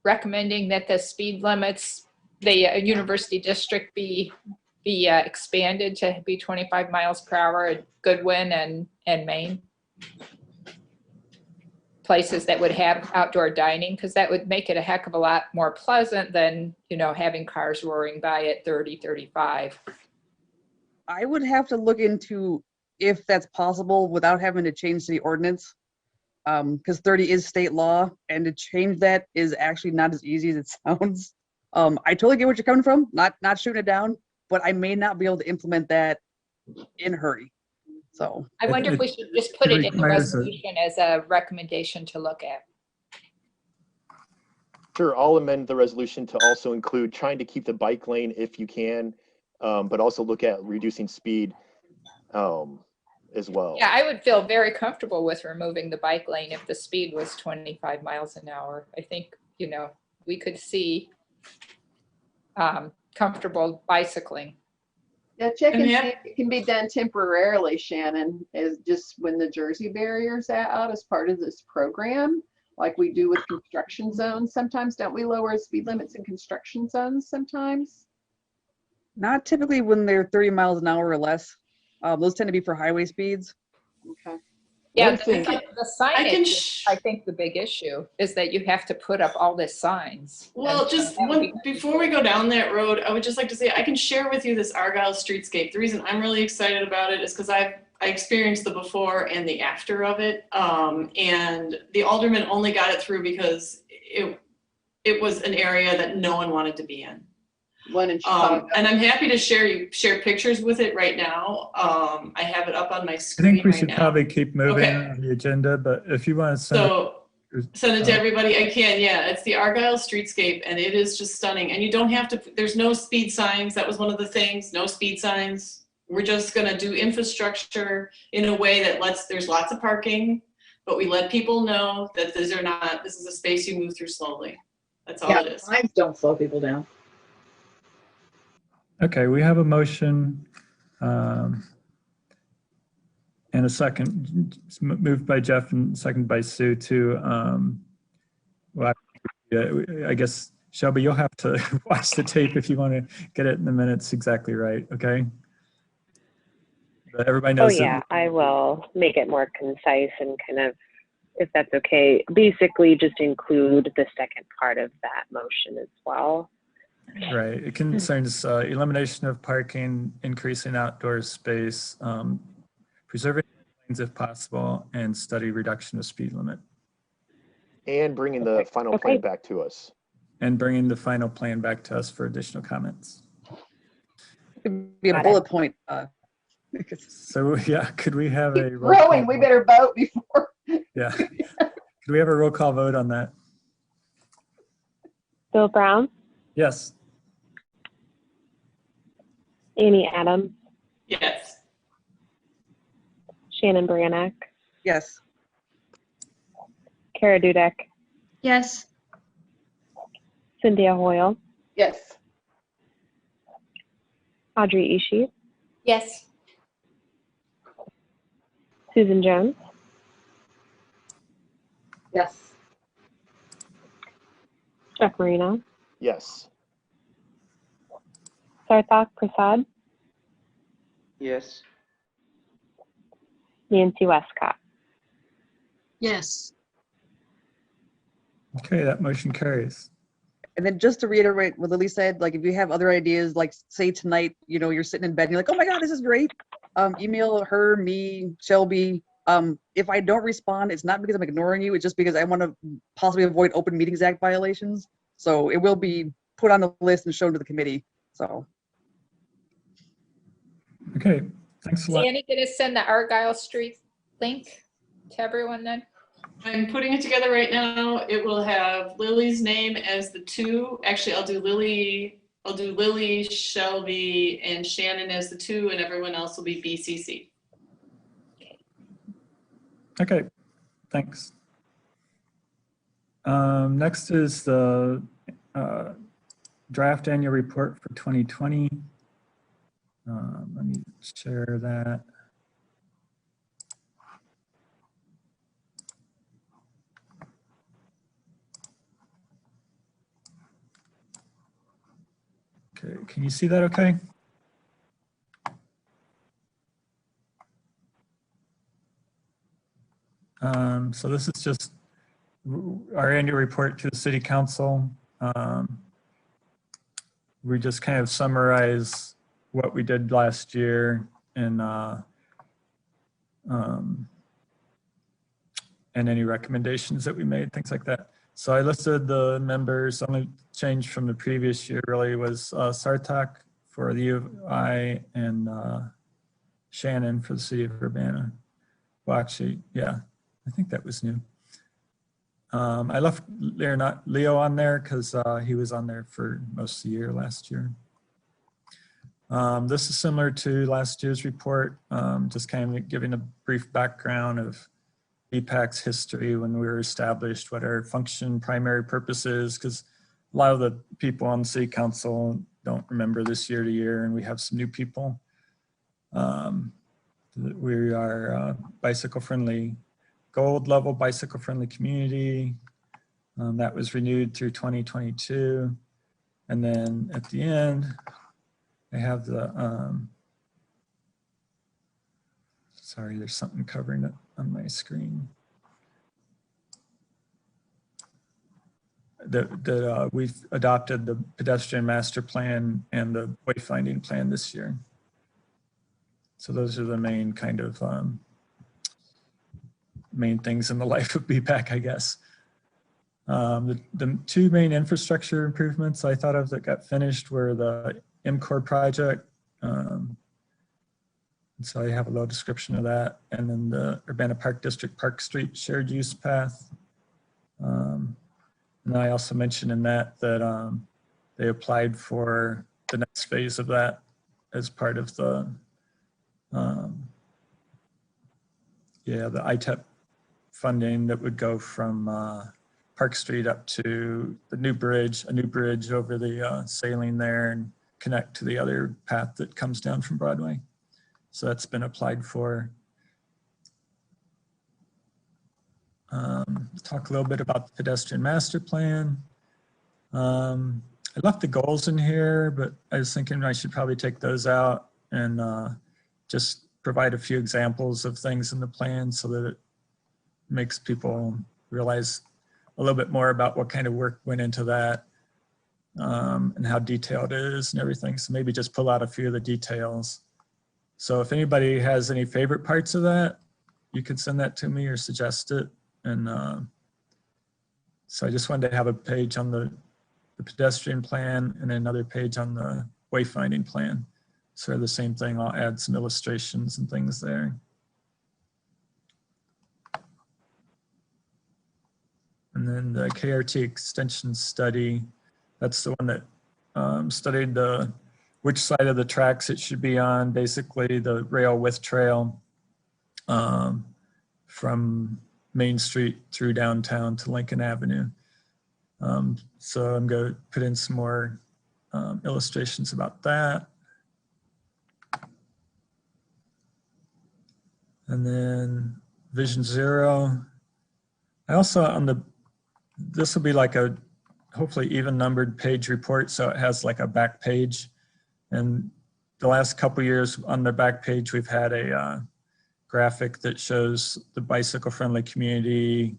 recommending that the speed limits, the university district be expanded to be 25 miles per hour at Goodwin and Main? Places that would have outdoor dining, because that would make it a heck of a lot more pleasant than, you know, having cars roaring by at 30, 35. I would have to look into if that's possible without having to change the ordinance, because 30 is state law, and to change that is actually not as easy as it sounds. I totally get what you're coming from, not shooting it down, but I may not be able to implement that in a hurry. So I wonder if we should just put it in the resolution as a recommendation to look at. Sure, I'll amend the resolution to also include trying to keep the bike lane if you can, but also look at reducing speed as well. Yeah, I would feel very comfortable with removing the bike lane if the speed was 25 miles an hour. I think, you know, we could see comfortable bicycling. Yeah, check and see if it can be done temporarily, Shannon, is just when the Jersey barriers out as part of this program, like we do with construction zones. Sometimes don't we lower speed limits in construction zones sometimes? Not typically when they're 30 miles an hour or less. Those tend to be for highway speeds. Okay. Yeah, the signage, I think the big issue is that you have to put up all the signs. Well, just before we go down that road, I would just like to say I can share with you this Argyle streetscape. The reason I'm really excited about it is because I experienced the before and the after of it, and the alderman only got it through because it was an area that no one wanted to be in. One in Chicago. And I'm happy to share pictures with it right now. I have it up on my screen. I think we right should now. probably keep moving on the agenda, but if you want to send it to everybody, I can. Yeah, it's the Argyle streetscape, and it is just stunning. And you don't have to. There's no speed signs. That was one of the things. No speed signs. We're just gonna do infrastructure in a way that there's lots of parking, but we let people know that this is a space you move through slowly. That's all it is. Signs don't slow people down. Okay, we have a motion and a second, moved by Jeff and seconded by Sue to Yeah, I guess, Shelby, you'll have to watch the tape if you want to get it in the minutes exactly right, okay? But everybody Oh knows yeah, that. I will make it more concise and kind of, if that's okay, basically just include the second part of that motion as well. Right, it concerns elimination of parking, increasing outdoor space, preserving lanes if possible, and study reduction of speed limit. And bringing the final plan back to us. And bringing the final plan back to us for additional comments. Could be a Got bullet point. So yeah, could we have a roll Growing, call we vote? better vote before. Yeah, could we have a roll call vote on that? Bill Brown, Yes. Amy Adams, Yes. Shannon Brannock, Yes. Kara Dudek, Yes. Cynthia Hoyle, Yes. Audrey Ishii, Yes. Susan Jones, Yes. Jeff Marino, Yes. Sarthak Prasad, Yes. Nancy Westcott. Yes. Okay, that motion carries. And then just to reiterate what Lily said, like if you have other ideas, like say tonight, you know, you're sitting in bed and you're like, oh my God, this is great. Email her, me, Shelby. If I don't respond, it's not because I'm ignoring you. It's just because I want to possibly avoid Open Meetings Act violations. So it will be put on the list and shown to the committee. So. Okay, thanks a Is lot. Annie going to send the Argyle Street link to everyone then? I'm putting it together right now. It will have Lily's name as the 2. Actually, I'll do Lily, Shelby, and Shannon as the 2, and everyone else will be BCC. Okay, thanks. Next is the draft annual report for 2020. Let me share that. Okay, can you see that okay? So this is just our annual report to the City Council. We just kind of summarize what we did last year and any recommendations that we made, things like that. So I listed the members. Only change from the previous year really was Sarthak for the U of I and Shannon for the City of Urbana. Well, actually, yeah, I think that was new. I left Leo on there because he was on there for most of the year last year. This is similar to last year's report, just kind of giving a brief background of BPAC's history when we were established, what our function, primary purpose is, because a lot of the people on the City Council don't remember this year to year, and we have some new people. We are bicycle friendly, gold level bicycle friendly community. That was renewed through 2022. And then at the end, I have the, sorry, there's something covering it on my screen. We've adopted the pedestrian master plan and the wayfinding plan this year. So those are the main kind of main things in the life of BPAC, I guess. The 2 main infrastructure improvements I thought of that got finished were the MCOR project. So I have a little description of that. And then the Urbana Park District Park Street shared use path. And I also mentioned in that they applied for the next phase of that as part of the the ITEP funding that would go from Park Street up to the new bridge, a new bridge over the sailing there and connect to the other path that comes down from Broadway. So that's been applied for. Talk a little bit about the pedestrian master plan. I left the goals in here, but I was thinking I should probably take those out and just provide a few examples of things in the plan so that it makes people realize a little bit more about what kind of work went into that and how detailed it is and everything. So maybe just pull out a few of the details. So if anybody has any favorite parts of that, you could send that to me or suggest it. And so I just wanted to have a page on the pedestrian plan and another page on the wayfinding plan. So the same thing, I'll add some illustrations and things there. And then the KRT extension study, that's the one that studied which side of the tracks it should be on, basically the rail with trail from Main Street through downtown to Lincoln Avenue. So I'm going to put in some more illustrations about that. And then Vision Zero. I also this will be like a hopefully even numbered page report, so it has like a back page. And the last couple years on the back page, we've had a graphic that shows the bicycle friendly community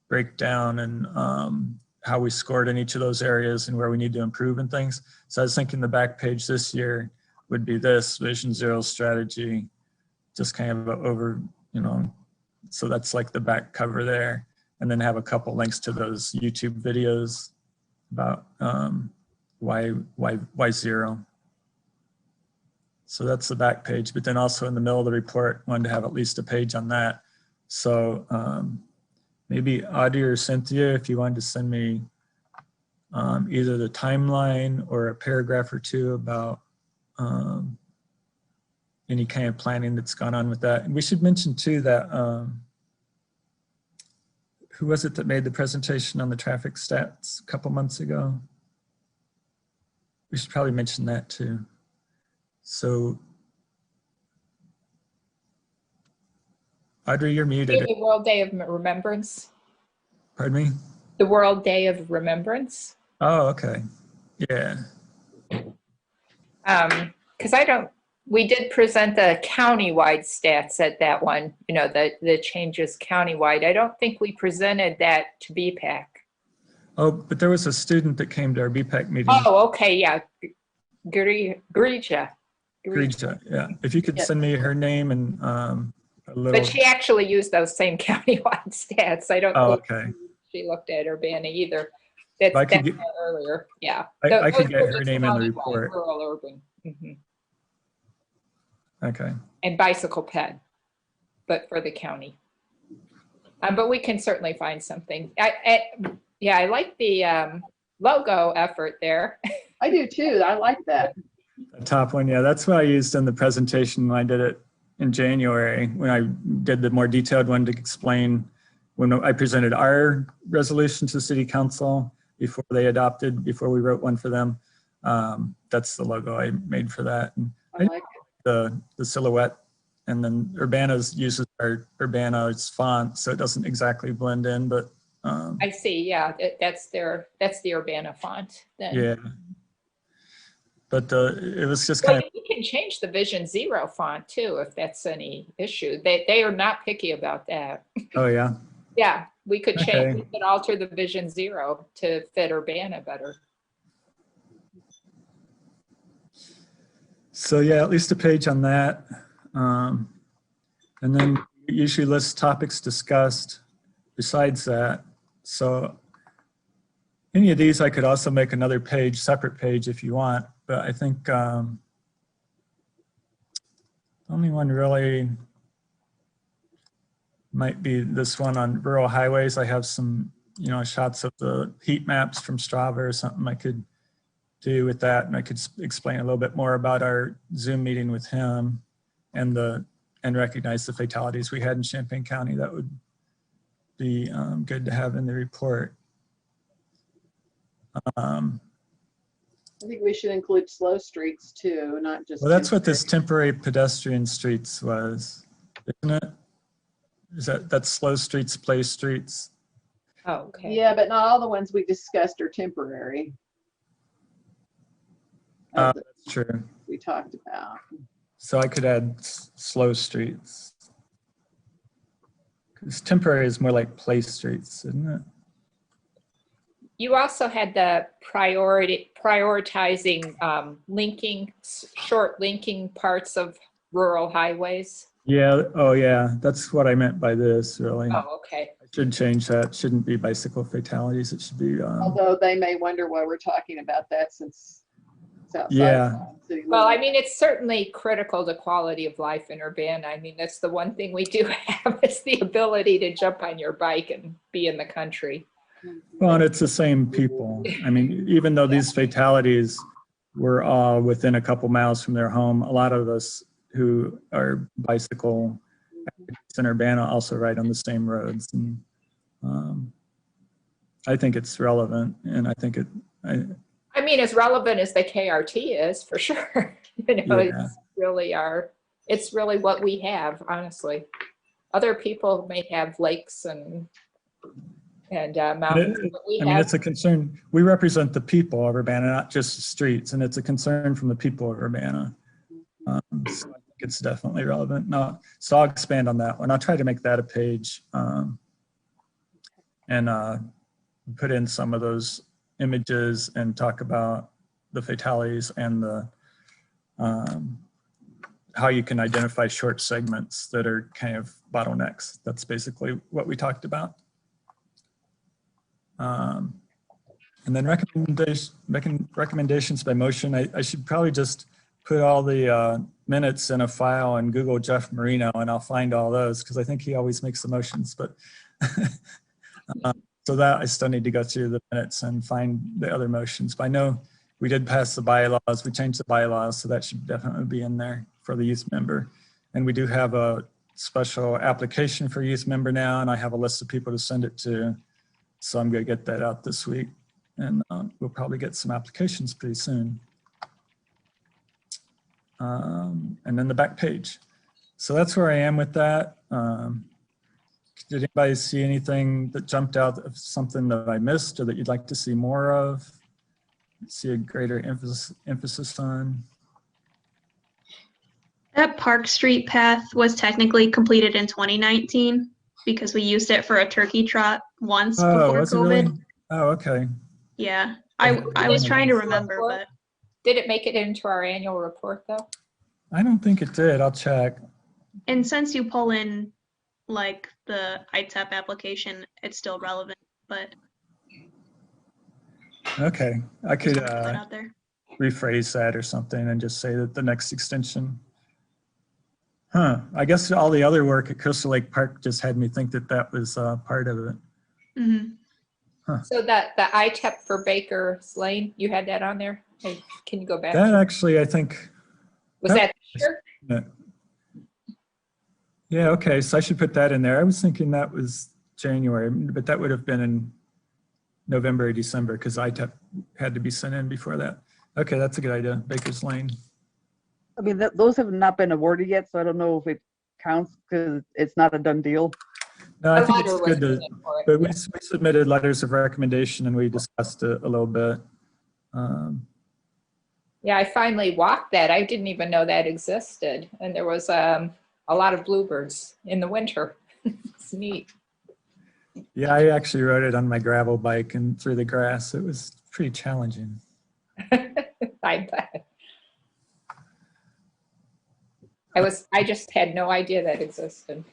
breakdown and how we scored in each of those areas and where we need to improve and things. So I was thinking the back page this year would be this Vision Zero strategy, just kind of over, so that's like the back cover there. And then have a couple links to those YouTube videos about why zero. So that's the back page, but then also in the middle of the report, wanted to have at least a page on that. So maybe Audrey or Cynthia, if you wanted to send me either the timeline or a paragraph or two about any kind of planning that's gone on with that. And we should mention too that, who was it that made the presentation on the traffic stats a couple months ago? We should probably mention that too. So, Audrey, you're muted. The World Day of Remembrance. Pardon me? The World Day of Remembrance. Oh, okay. Yeah. Because we did present the countywide stats at that one, the changes countywide. I don't think we presented that to BPAC. Oh, but there was a student that came to our BPAC meeting. Oh, okay, yeah. Grija. Yeah. If you could send me her name and a little. But she actually used those same countywide stats. I don't think she looked at Urbana either. That's earlier. Yeah. I could get her name in the report. Rural, urban. Mm-hmm. Okay. And bicycle ped, but for the county. But we can certainly find something. I like the logo effort there. I do too. I like that. The top one, yeah, that's what I used in the presentation when I did it in January, when I did the more detailed one to explain when I presented our resolution to the city council before we wrote one for them. That's the logo I made for that. And I like it. The silhouette, and then Urbana's uses our Urbana's font, so it doesn't exactly blend in, but I see, yeah, that's the Urbana font then. Yeah. But it was just kind of. You can change the Vision Zero font too, if that's any issue. They are not picky about that. Oh yeah. Yeah, we could change. Okay. We could alter the Vision Zero to fit Urbana better. So yeah, at least a page on that. And then we usually list topics discussed besides that. So any of these I could also make another page, separate page if you want, but I think the only one really might be this one on rural highways. I have some, shots of the heat maps from Strava or something I could do with that, and I could explain a little bit more about our Zoom meeting with him and recognize the fatalities we had in Champaign County. That would be good to have in the report. I think we should include slow streets too, not just. Well, that's what this temporary pedestrian streets was, isn't it? That's slow streets, play streets. Oh, okay. Yeah, but not all the ones we discussed are temporary. That's true. We talked about. So I could add slow streets. Because temporary is more like place streets, isn't it? You also had the prioritizing short linking parts of rural highways. Yeah. Oh, yeah. That's what I meant by this, really. Oh, okay. I should change that. It shouldn't be bicycle fatalities. It should be. Although they may wonder why we're talking about that since it's outside. Yeah. City Well, I limits. mean, it's certainly critical to quality of life in Urbana. I mean, that's the one thing we do have is the ability to jump on your bike and be in the country. Well, and it's the same people. I mean, even though these fatalities were all within a couple miles from their home, a lot of us who are bicycle activists in Urbana also ride on the same roads. And I think it's relevant, and I think I mean, as relevant as the KRT is, for sure. You know, Yeah. it's really what we have, honestly. Other people may have lakes and mountains, but we I mean, have. it's a concern. We represent the people of Urbana, not just the streets, and it's a concern from the people of Urbana. So I think it's definitely relevant. Now, so I'll expand on that one. I'll try to make that a page and put in some of those images and talk about the fatalities and the how you can identify short segments that are kind of bottlenecks. That's basically what we talked about. And then recommendations by motion. I should probably just put all the minutes in a file and Google Jeff Marino, and I'll find all those because I think he always makes the motions. But so that I still need to go through the minutes and find the other motions. But I know we did pass the bylaws. We changed the bylaws, so that should definitely be in there for the youth member. And we do have a special application for youth member now, and I have a list of people to send it to. So I'm going to get that out this week, and we'll probably get some applications pretty soon. And then the back page. So that's where I am with that. Did anybody see anything that jumped out of something that I missed or that you'd like to see more of? See a greater emphasis on? That Park Street path was technically completed in 2019 because we used it for a turkey trot once before was it COVID. really? Oh, okay. Yeah, I was trying to remember, but Did it make it into our annual report though? I don't think it did. I'll check. and since you pull in like the ITEP application, it's still relevant. But Okay, I could just wanted to put that out there. rephrase that or something and just say that the next extension. Huh, I guess all the other work at Crystal Lake Park just had me think that that was part of it. Mhm. So that the ITEP for Baker's Lane, you had that on there? Hey, can you go back? That actually, I think. Was that sure? Yeah, okay, so I should put that in there. I was thinking that was January, but that would have been in November or December because ITEP had to be sent in before that. Okay, that's a good idea, Baker's Lane. I mean, those have not been awarded yet, so I don't know if it counts because it's not a done deal. No, I A think letter it's was good to, put in for it, but we yeah. submitted letters of recommendation and we discussed it a little bit. Yeah, I finally walked that. I didn't even know that existed. And there was a lot of bluebirds in the winter. It's neat. Yeah, I actually rode it on my gravel bike and through the grass. It was pretty challenging. I bet. I just had no idea that existed.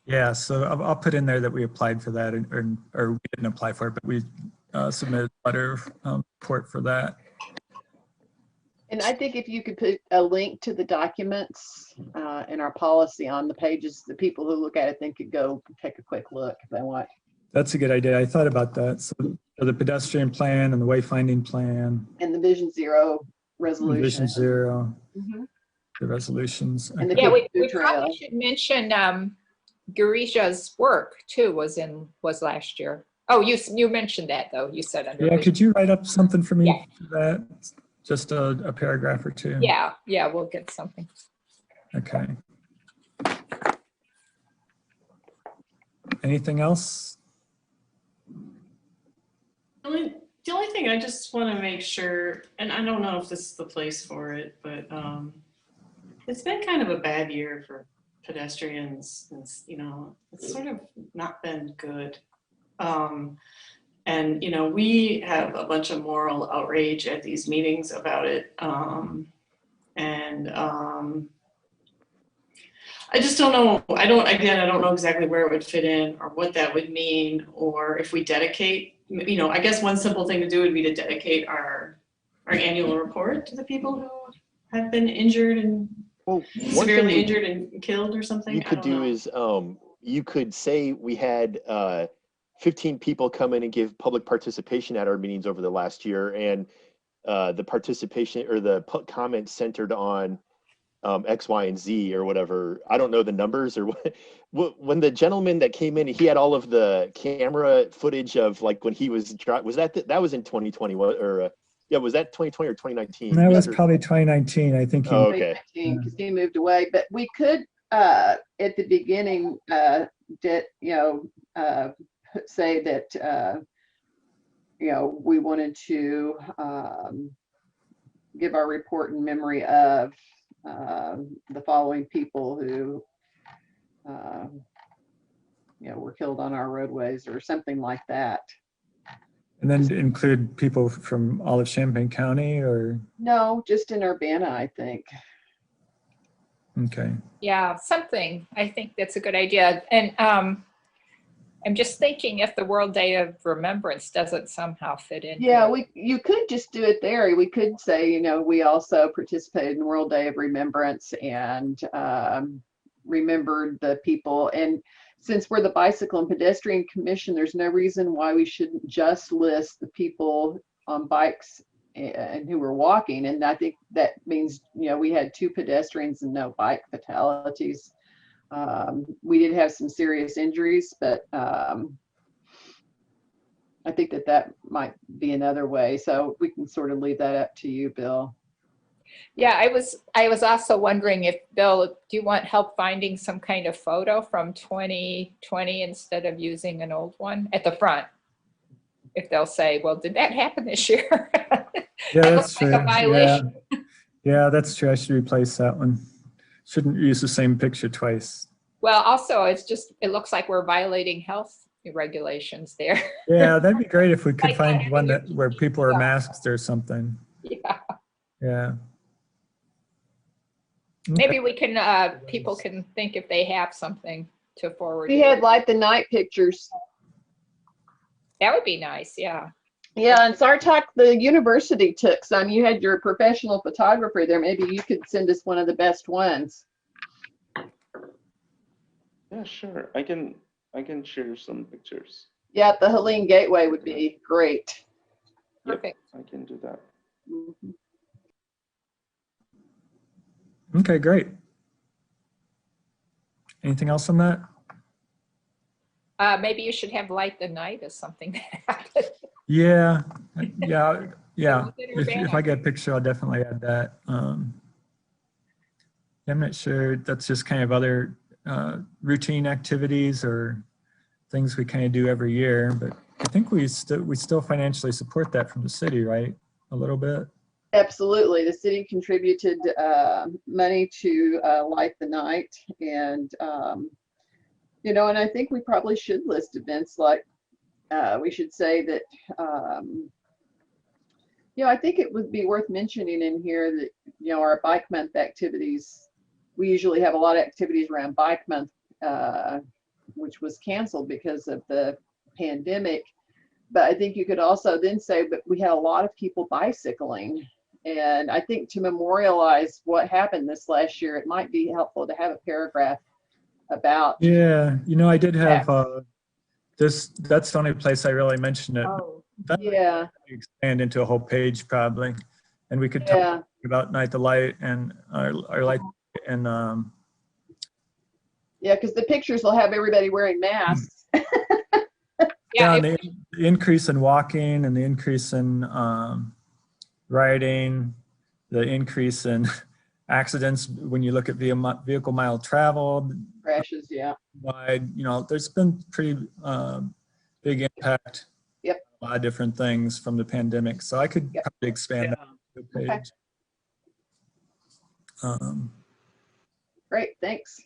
Yeah, so I'll put in there that we applied for that, or we didn't apply for it, but we submitted a letter of support for that. And I think if you could put a link to the documents in our policy on the pages, the people who look at it then could go take a quick look if they want. That's a good idea. I thought about that. So the pedestrian plan and the wayfinding plan, And the Vision Zero resolution. Vision Zero, Mhm. the resolutions. And the Yeah, we food probably trail. should mention Girisha's work too was last year. Oh, you mentioned that though. You said under. Yeah, vision. could you write up something for me Yeah. for that? Just a paragraph or two. Yeah, we'll get something. Okay. Anything else? The only thing I just want to make sure, and I don't know if this is the place for it, but it's been kind of a bad year for pedestrians. It's, it's sort of not been good. And, we have a bunch of moral outrage at these meetings about it. I just don't know. I don't know exactly where it would fit in or what that would mean, or if we dedicate, I guess one simple thing to do would be to dedicate our annual report to the people who have been injured and severely injured and killed or something. You could do is, you could say we had 15 people come in and give public participation at our meetings over the last year, and the participation or the comments centered on X, Y, and Z or whatever. I don't know the numbers or what. When the gentleman that came in, he had all of the camera footage of like when he was that was in 2020 or was that 2020 or 2019? That was probably 2019. I think. Okay. Because he moved away, but we could at the beginning say that we wanted to give our report in memory of the following people who were killed on our roadways or something like that. And then include people from all of Champaign County, or? No, just in Urbana, I think. Okay. Yeah, something. I think that's a good idea. And I'm just thinking if the World Day of Remembrance doesn't somehow fit in. Yeah, you could just do it there. We could say, we also participated in World Day of Remembrance and remembered the people. And since we're the Bicycle and Pedestrian Commission, there's no reason why we shouldn't just list the people on bikes and who were walking. And I think that means, we had 2 pedestrians and no bike fatalities. We did have some serious injuries, but I think that might be another way. So we can sort of leave that up to you, Bill. Yeah, I was also wondering if, Bill, do you want help finding some kind of photo from 2020 instead of using an old one at the front? If they'll say, well, did that happen this year? Yeah, That that's looks like true. a violation. Yeah, that's true. I should replace that one. Shouldn't use the same picture twice. Well, also, it looks like we're violating health regulations there. Yeah, that'd be great if we could Like find that. one where people are masked or something. Yeah. Yeah. Maybe we can, people can think if they have something to forward. We had light the night pictures. That would be nice, yeah. Yeah, and Sartak, the university took some. You had your professional photographer there. Maybe you could send us one of the best ones. Yeah, sure. I can share some pictures. Yeah, the Helene Gateway would be great. Perfect. Yep, I can do that. Mm-hmm. Okay, great. Anything else on that? Maybe you should have light the night as something that happened. Yeah. If I get a picture, I'll definitely add that. I'm not sure. That's just kind of other routine activities or things we kind of do every year, but I think we still financially support that from the city, right? A little bit. Absolutely. The city contributed money to Light the Night, and and I think we probably should list events like we should say that I think it would be worth mentioning in here that our Bike Month activities. We usually have a lot of activities around Bike Month, which was canceled because of the pandemic. But I think you could also then say, but we had a lot of people bicycling. And I think to memorialize what happened this last year, it might be helpful to have a paragraph about. Yeah, I did have that's the only place I really mentioned it. Oh, that yeah. Expand into a whole page probably. And we could talk about Night the Light and our light and yeah, because the pictures will have everybody wearing masks. and the increase in walking and the increase in riding, the increase in accidents when you look at vehicle mile traveled, crashes, yeah. wide, there's been pretty big impact. Yep. A lot of different things from the pandemic. So I could Yep. probably expand that to the Okay. page. Great, thanks.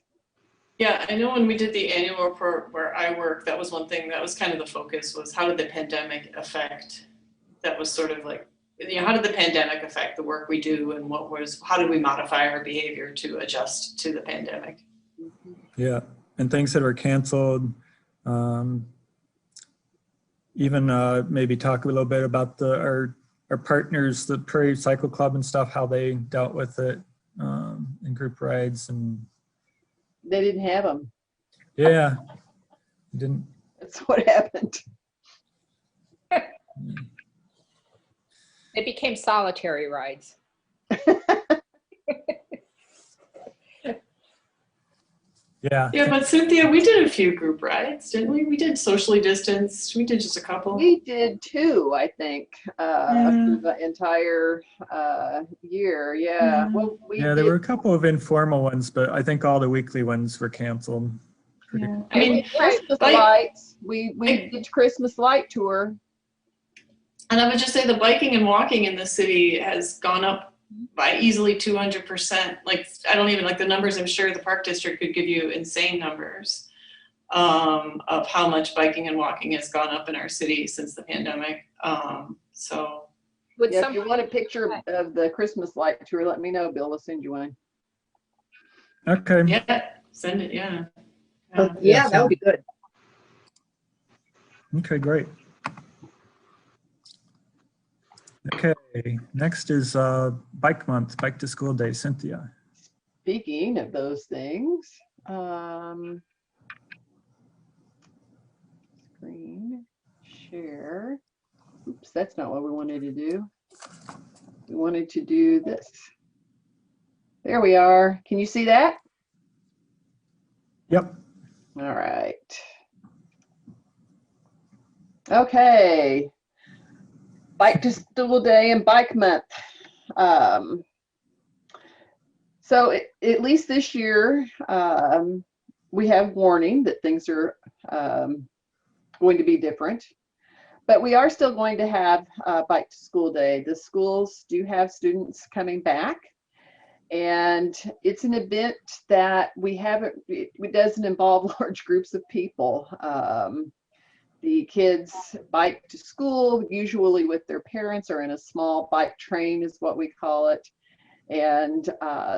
Yeah, I know when we did the annual report where I work, that was one thing that was kind of the focus, was how did the pandemic affect, that was sort of like, how did the pandemic affect the work we do, and how did we modify our behavior to adjust to the pandemic? Yeah, and things that were canceled. Even maybe talk a little bit about our partners, the Prairie Cycle Club and stuff, how they dealt with it in group rides. And They didn't have them. yeah, didn't. That's what happened. They became solitary rides. Yeah. Yeah, but Cynthia, we did a few group rides, didn't we? We did socially distanced. We did just a couple. We did 2, I think, for the entire year. Yeah. Well, Yeah, there were a couple of informal ones, but I think all the weekly ones were canceled. Yeah. I mean, Christmas lights. We did Christmas light tour. And I would just say the biking and walking in the city has gone up by easily 200%. Like, I don't even, like the numbers, I'm sure the park district could give you insane numbers of how much biking and walking has gone up in our city since the pandemic. So. Yeah, if you want a picture of the Christmas light tour, let me know, Bill. I'll send you one. Okay. Yeah, send it, yeah. Yeah, that would be good. Okay, great. Okay, next is Bike Month, Bike to School Day. Cynthia. Speaking of those things, screen share. Oops, that's not what we wanted to do. We wanted to do this. There we are. Can you see that? Yep. All right. Okay. Bike to School Day and Bike Month. So at least this year, we have warning that things are going to be different. But we are still going to have Bike to School Day. The schools do have students coming back. And it's an event that it doesn't involve large groups of people. The kids bike to school, usually with their parents or in a small bike train is what we call it. And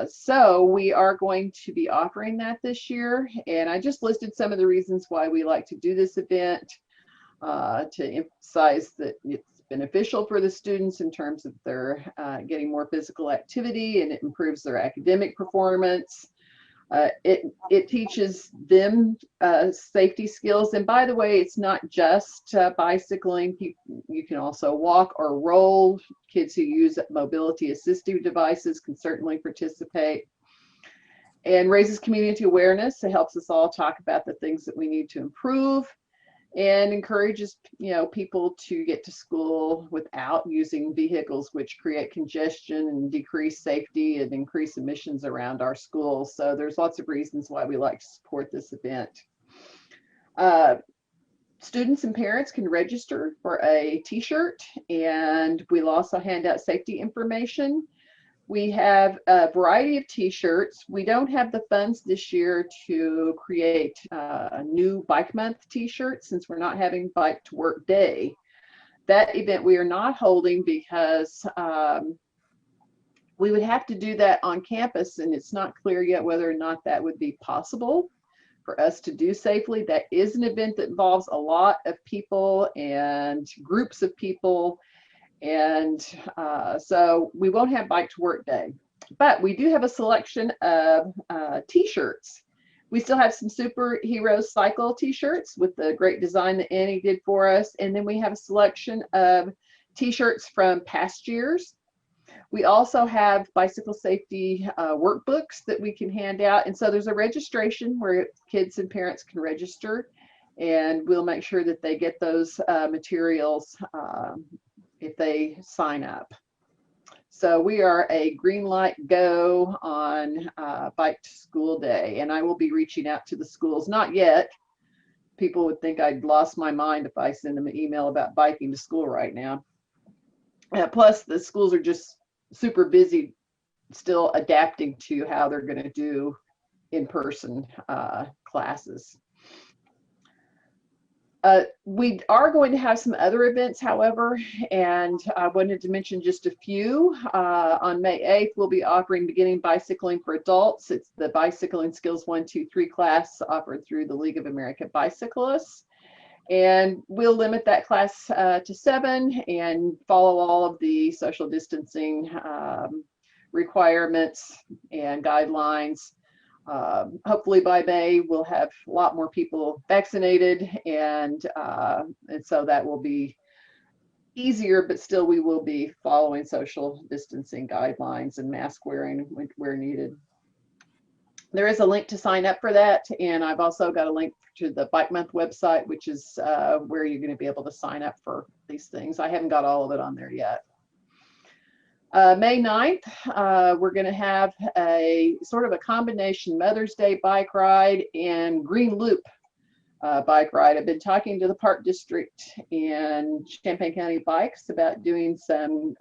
so we are going to be offering that this year. And I just listed some of the reasons why we like to do this event to emphasize that it's beneficial for the students in terms of their getting more physical activity, and it improves their academic performance. It teaches them safety skills. And by the way, it's not just bicycling. You can also walk or roll. Kids who use mobility assistive devices can certainly participate. And raises community awareness. It helps us all talk about the things that we need to improve, and encourages people to get to school without using vehicles, which create congestion and decrease safety and increase emissions around our schools. So there's lots of reasons why we like to support this event. Students and parents can register for a t-shirt, and we'll also hand out safety information. We have a variety of t-shirts. We don't have the funds this year to create a new Bike Month t-shirt since we're not having Bike to Work Day. That event we are not holding because we would have to do that on campus, and it's not clear yet whether or not that would be possible for us to do safely. That is an event that involves a lot of people and groups of people. And so we won't have Bike to Work Day, but we do have a selection of t-shirts. We still have some Superhero Cycle t-shirts with the great design that Annie did for us. And then we have a selection of t-shirts from past years. We also have bicycle safety workbooks that we can hand out. And so there's a registration where kids and parents can register, and we'll make sure that they get those materials if they sign up. So we are a green light go on Bike to School Day, and I will be reaching out to the schools. Not yet. People would think I'd lost my mind if I send them an email about biking to school right now. Plus, the schools are just super busy still adapting to how they're going to do in-person classes. We are going to have some other events, however, and I wanted to mention just a few. On May 8th, we'll be offering beginning bicycling for adults. It's the Bicycling Skills 1, 2, 3 class offered through the League of American Bicyclists. And we'll limit that class to 7 and follow all of the social distancing requirements and guidelines. Hopefully by May, we'll have a lot more people vaccinated, and so that will be easier, but still we will be following social distancing guidelines and mask wearing where needed. There is a link to sign up for that, and I've also got a link to the Bike Month website, which is where you're going to be able to sign up for these things. I haven't got all of it on there yet. May 9th, we're going to have a sort of a combination Mother's Day bike ride and Green Loop bike ride. I've been talking to the Park District and Champaign County Bikes about doing some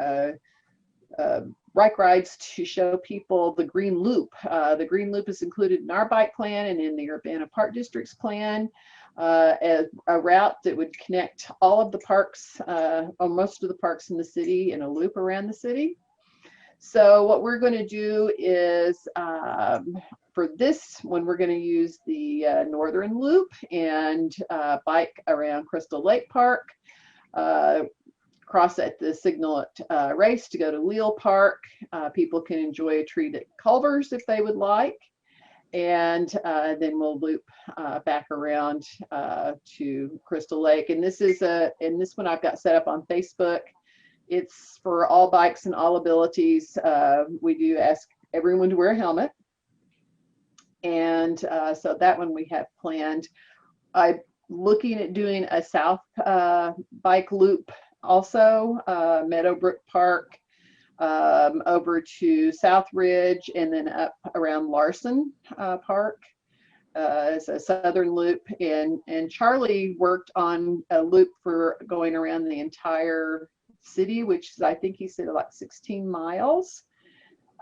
bike rides to show people the Green Loop. The Green Loop is included in our bike plan and in the Urbana Park District's plan. As a route that would connect all of the parks, or most of the parks in the city, in a loop around the city. So what we're going to do is, for this one, we're going to use the Northern Loop and bike around Crystal Lake Park, cross at the Signal Race to go to Leal Park. People can enjoy a treat at Culver's if they would like. And then we'll loop back around to Crystal Lake. And this is and this one I've got set up on Facebook. It's for all bikes and all abilities. We do ask everyone to wear a helmet. And so that one we have planned. I'm looking at doing a south bike loop also, Meadowbrook Park, over to South Ridge, and then up around Larson Park as a southern loop. And Charlie worked on a loop for going around the entire city, which is, I think he said, like 16 miles.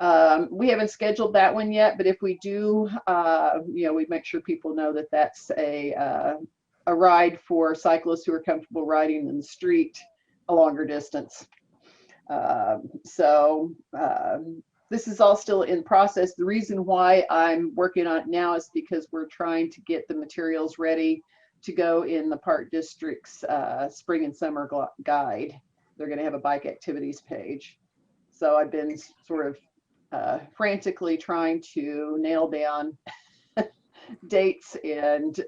We haven't scheduled that one yet, but if we do, we make sure people know that that's a ride for cyclists who are comfortable riding in the street a longer distance. This is all still in process. The reason why I'm working on it now is because we're trying to get the materials ready to go in the Park District's spring and summer guide. They're going to have a bike activities page. So I've been sort of frantically trying to nail down dates and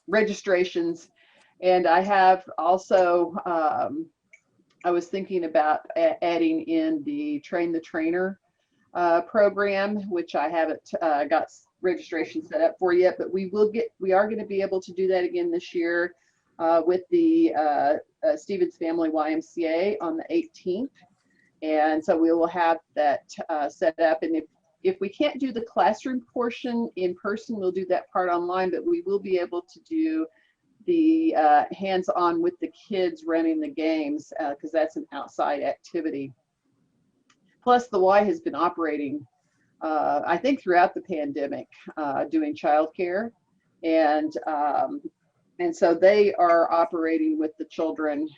registrations. And I have also, I was thinking about adding in the Train the Trainer program, which I haven't got registration set up for yet, but we are going to be able to do that again this year with the Stevens Family YMCA on the 18th. And so we will have that set up. And if we can't do the classroom portion in person, we'll do that part online, but we will be able to do the hands-on with the kids running the games, because that's an outside activity. Plus, the Y has been operating, I think, throughout the pandemic, doing childcare, and so they are operating with the children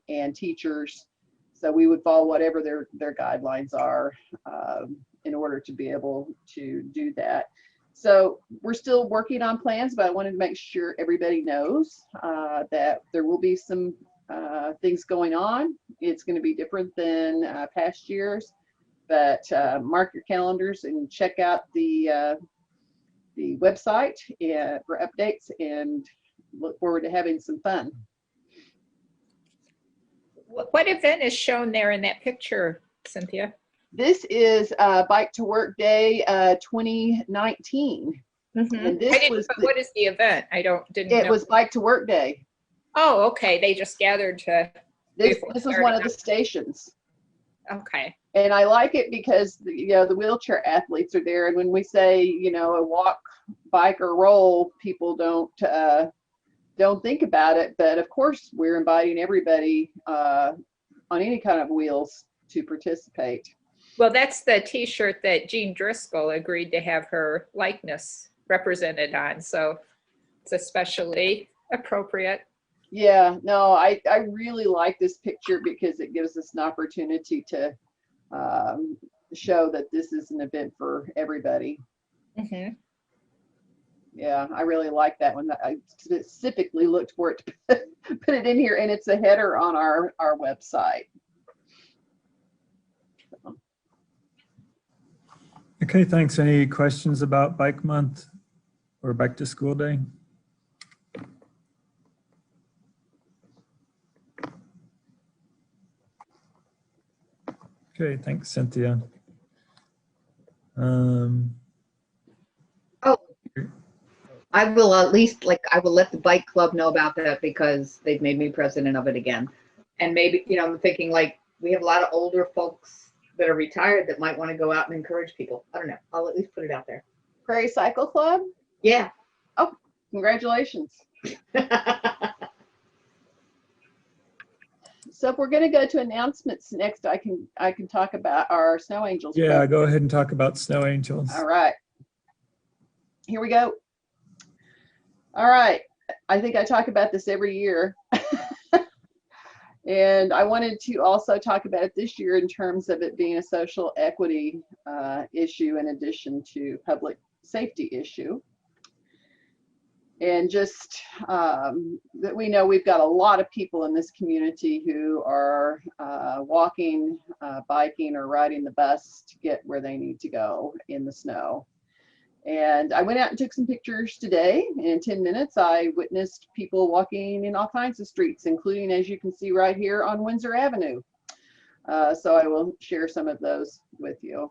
and teachers. So we would follow whatever their guidelines are in order to be able to do that. So we're still working on plans, but I wanted to make sure everybody knows that there will be some things going on. It's going to be different than past years, but mark your calendars and check out the website for updates, and look forward to having some fun. What event is shown there in that picture, Cynthia? This is Bike to Work Day 2019. Mm-hmm. And this what is the event? Didn't know. It was Bike to Work Day. Oh, okay. They just gathered to. This was one of the stations. Okay. And I like it because, you know, the wheelchair athletes are there. And when we say, you know, a walk, bike, or roll, people don't think about it. But of course, we're inviting everybody on any kind of wheels to participate. Well, that's the T-shirt that Jean Driscoll agreed to have her likeness represented on, so it's especially appropriate. Yeah, no, I really like this picture because it gives us an opportunity to show that this is an event for everybody. Mm-hmm. Yeah, I really like that one. I specifically looked for it to put it in here, and it's a header on our website. Okay, thanks. Any questions about Bike Month or Bike to School Day? Okay, thanks, Cynthia. I will at least, I will let the bike club know about that because they've made me president of it again. And maybe, you know, I'm thinking we have a lot of older folks that are retired that might want to go out and encourage people. I don't know. I'll at least put it out there. Prairie Cycle Club? Yeah. Oh, congratulations. So if we're going to go to announcements next, I can talk about our Snow Angels. Yeah, go ahead and talk about Snow Angels. All right. Here we go. All right. I think I talk about this every year. And I wanted to also talk about it this year in terms of it being a social equity issue in addition to public safety issue. And just that we know we've got a lot of people in this community who are walking, biking, or riding the bus to get where they need to go in the snow. And I went out and took some pictures today. In 10 minutes, I witnessed people walking in all kinds of streets, including, as you can see right here, on Windsor Avenue. So I will share some of those with you.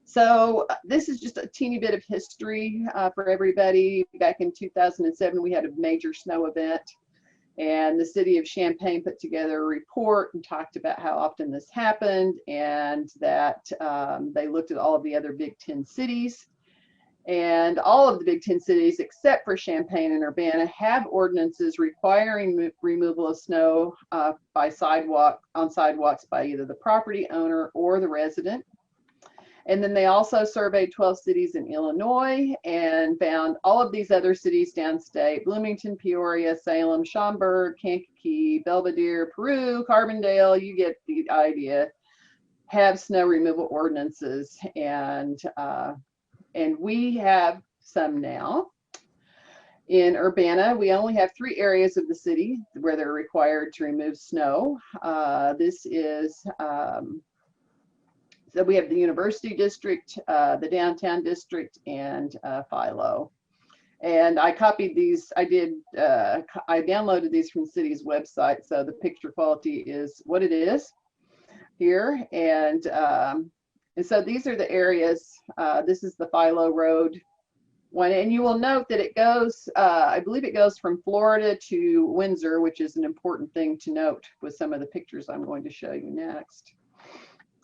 So this is just a teeny bit of history for everybody. Back in 2007, we had a major snow event, and the city of Champaign put together a report and talked about how often this happened, and that they looked at all of the other Big Ten cities. And all of the Big Ten cities, except for Champaign and Urbana, have ordinances requiring removal of snow by sidewalks by either the property owner or the resident. And then they also surveyed 12 cities in Illinois and found all of these other cities downstate: Bloomington, Peoria, Salem, Schaumburg, Kankakee, Belvedere, Peru, Carbondale, you get the idea, have snow removal ordinances. And we have some now. In Urbana, we only have 3 areas of the city where they're required to remove snow. This is so we have the University District, the Downtown District, and Philo. And I copied these. I downloaded these from the city's website, so the picture quality is what it is here. And so these are the areas. This is the Philo Road one, and you will note that it goes. I believe it goes from Florida to Windsor, which is an important thing to note with some of the pictures I'm going to show you next.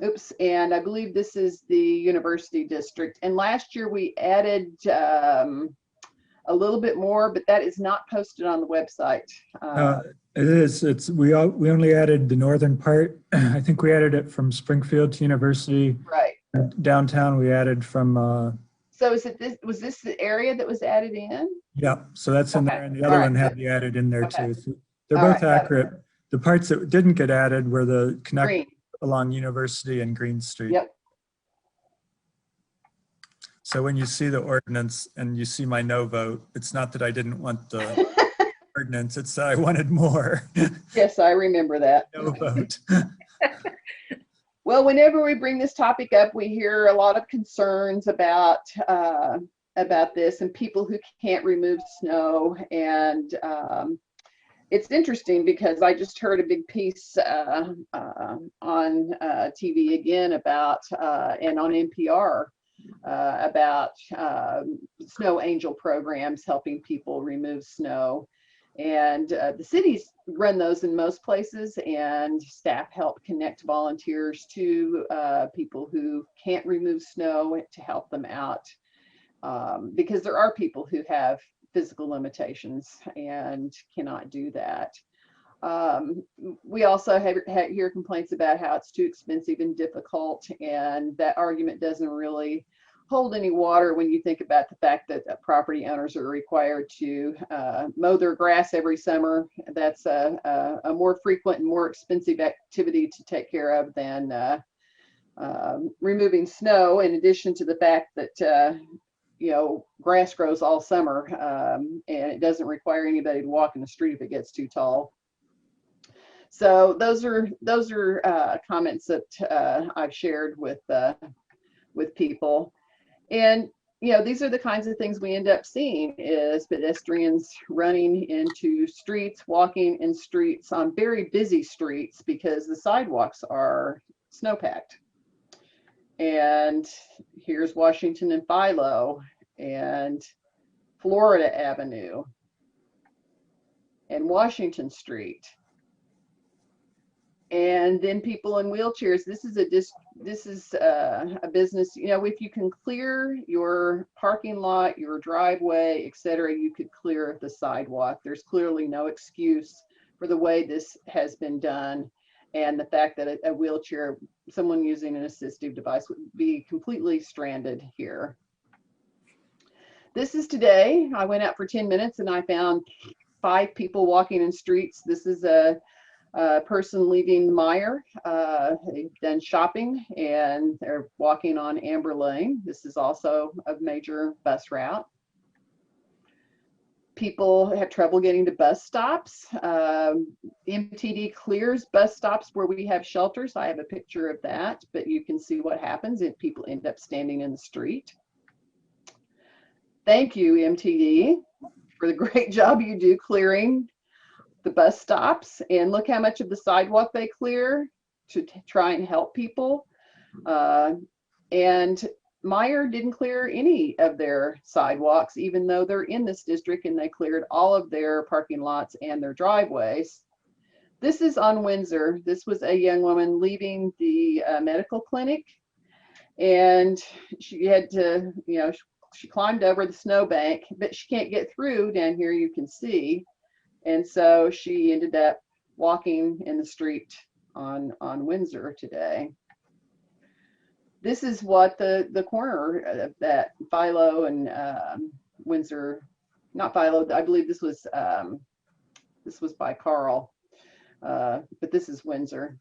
Oops, and I believe this is the University District. And last year we added a little bit more, but that is not posted on the website. It is. We only added the northern part. I think we added it from Springfield to University. Right. Downtown we added from. So was this the area that was added in? Yeah. So that's in there, and the other one had to be added in there too. So they're both accurate. The parts that didn't get added were the connect along University and Green Street. Yep. So when you see the ordinance and you see my no vote, it's not that I didn't want the ordinance, it's that I wanted more. Yes, I remember that. No vote. Well, whenever we bring this topic up, we hear a lot of concerns about this and people who can't remove snow. And it's interesting because I just heard a big piece on TV again about, and on NPR, about snow angel programs helping people remove snow. And the cities run those in most places, and staff help connect volunteers to people who can't remove snow to help them out, because there are people who have physical limitations and cannot do that. We also hear complaints about how it's too expensive and difficult, and that argument doesn't really hold any water when you think about the fact that property owners are required to mow their grass every summer. That's a more frequent and more expensive activity to take care of than removing snow, in addition to the fact that grass grows all summer, and it doesn't require anybody to walk in the street if it gets too tall. So those are comments that I've shared with people. And these are the kinds of things we end up seeing, is pedestrians running into streets, walking in streets on very busy streets because the sidewalks are snowpacked. And here's Washington and Philo and Florida Avenue and Washington Street. And then people in wheelchairs. This is a business. If you can clear your parking lot, your driveway, etc., you could clear the sidewalk. There's clearly no excuse for the way this has been done, and the fact that a wheelchair, someone using an assistive device, would be completely stranded here. This is today. I went out for 10 minutes and I found 5 people walking in streets. This is a person leaving Meyer. They've done shopping and they're walking on Amber Lane. This is also a major bus route. People have trouble getting to bus stops. MTD clears bus stops where we have shelters. I have a picture of that, but you can see what happens if people end up standing in the street. Thank you, MTD, for the great job you do clearing the bus stops, and look how much of the sidewalk they clear to try and help people. And Meyer didn't clear any of their sidewalks, even though they're in this district, and they cleared all of their parking lots and their driveways. This is on Windsor. This was a young woman leaving the medical clinic, and she had to, she climbed over the snowbank, but she can't get through. Down here you can see. And so she ended up walking in the street on Windsor today. This is what the corner of that Philo and Windsor, not Philo, I believe this was by Carl, but this is Windsor.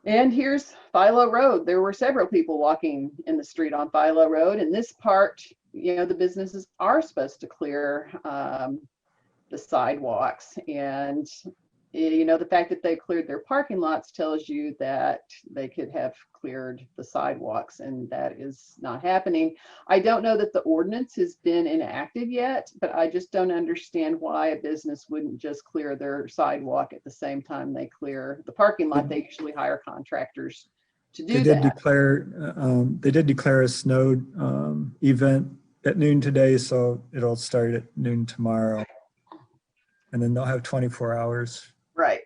And here's Philo Road. There were several people walking in the street on Philo Road, and this part, the businesses are supposed to clear the sidewalks, and the fact that they cleared their parking lots tells you that they could have cleared the sidewalks, and that is not happening. I don't know that the ordinance has been enacted yet, but I just don't understand why a business wouldn't just clear their sidewalk at the same time they clear the parking lot. They usually hire contractors to do that. They did declare a snow event at noon today, so it'll start at noon tomorrow. And then they'll have 24 hours. Right.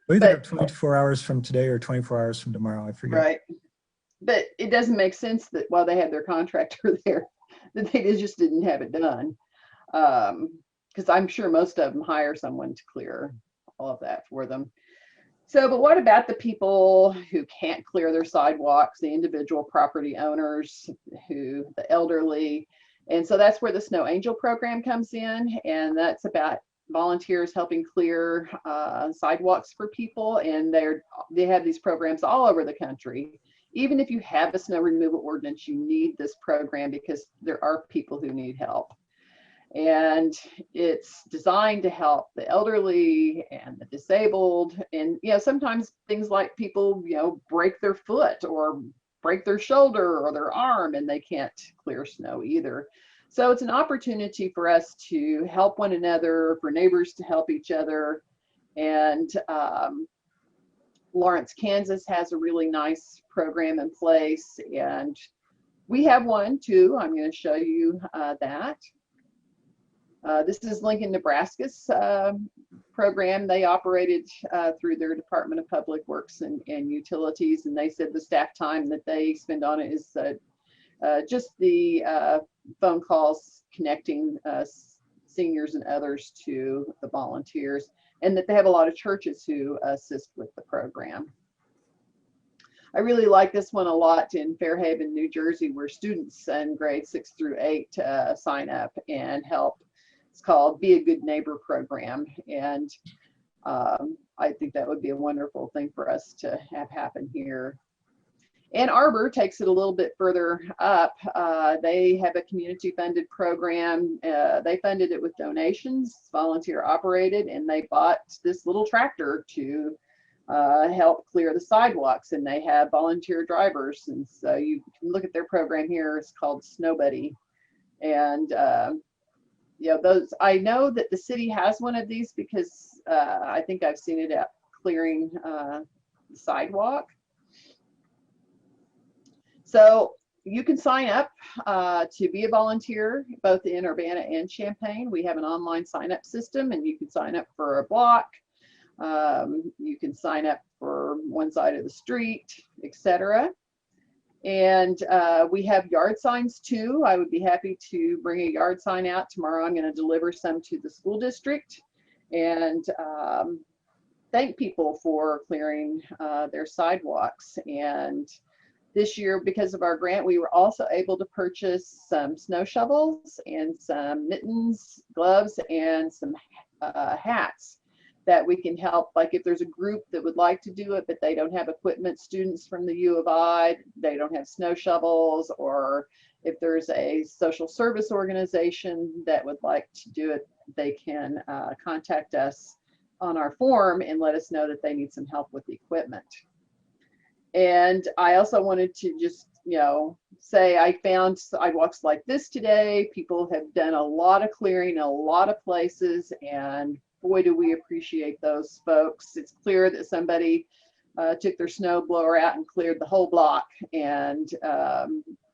We either have 24 hours from today or 24 hours from tomorrow, I forget. Right. But it doesn't make sense that while they had their contractor there, that they just didn't have it done. Because I'm sure most of them hire someone to clear all of that for them. So, but what about the people who can't clear their sidewalks, the individual property owners, the elderly? And so that's where the Snow Angel program comes in, and that's about volunteers helping clear sidewalks for people. And they have these programs all over the country. Even if you have a snow removal ordinance, you need this program because there are people who need help. And it's designed to help the elderly and the disabled. And sometimes things like people break their foot or break their shoulder or their arm, and they can't clear snow either. So it's an opportunity for us to help one another, for neighbors to help each other. And Lawrence, Kansas has a really nice program in place, and we have one too. I'm going to show you that. This is Lincoln, Nebraska's program. They operated through their Department of Public Works and Utilities, and they said the staff time that they spend on it is just the phone calls connecting seniors and others to the volunteers, and that they have a lot of churches who assist with the program. I really like this one a lot in Fairhaven, New Jersey, where students in grades 6 through 8 sign up and help. It's called Be a Good Neighbor program, and I think that would be a wonderful thing for us to have happen here. Ann Arbor takes it a little bit further up. They have a community funded program. They funded it with donations, volunteer operated, and they bought this little tractor to help clear the sidewalks, and they have volunteer drivers. And so you can look at their program here. It's called Snow Buddy. And I know that the city has one of these because I think I've seen it at clearing the sidewalk. So you can sign up to be a volunteer both in Urbana and Champaign. We have an online sign up system, and you can sign up for a block. You can sign up for one side of the street, etc. And we have yard signs too. I would be happy to bring a yard sign out tomorrow. I'm going to deliver some to the school district and thank people for clearing their sidewalks. And this year, because of our grant, we were also able to purchase some snow shovels and some mittens, gloves, and some hats that we can help. Like if there's a group that would like to do it, but they don't have equipment, students from the U of I, they don't have snow shovels, or if there's a social service organization that would like to do it, they can contact us on our form and let us know that they need some help with the equipment. And I also wanted to just, say I found sidewalks like this today. People have done a lot of clearing in a lot of places, and boy, do we appreciate those folks. It's clear that somebody took their snow blower out and cleared the whole block. And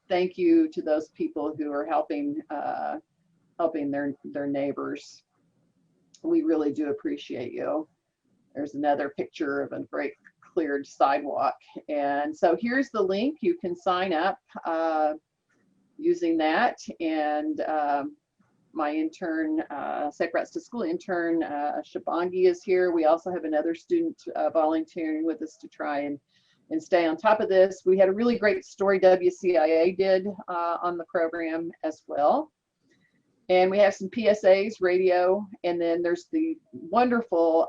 thank you to those people who are helping their neighbors. We really do appreciate you. There's another picture of a great cleared sidewalk. And so here's the link. You can sign up using that. And my intern, Safe Routes to School intern, Shabangi is here. We also have another student volunteering with us to try and stay on top of this. We had a really great story WCIA did on the program as well. And we have some PSAs, radio, and then there's the wonderful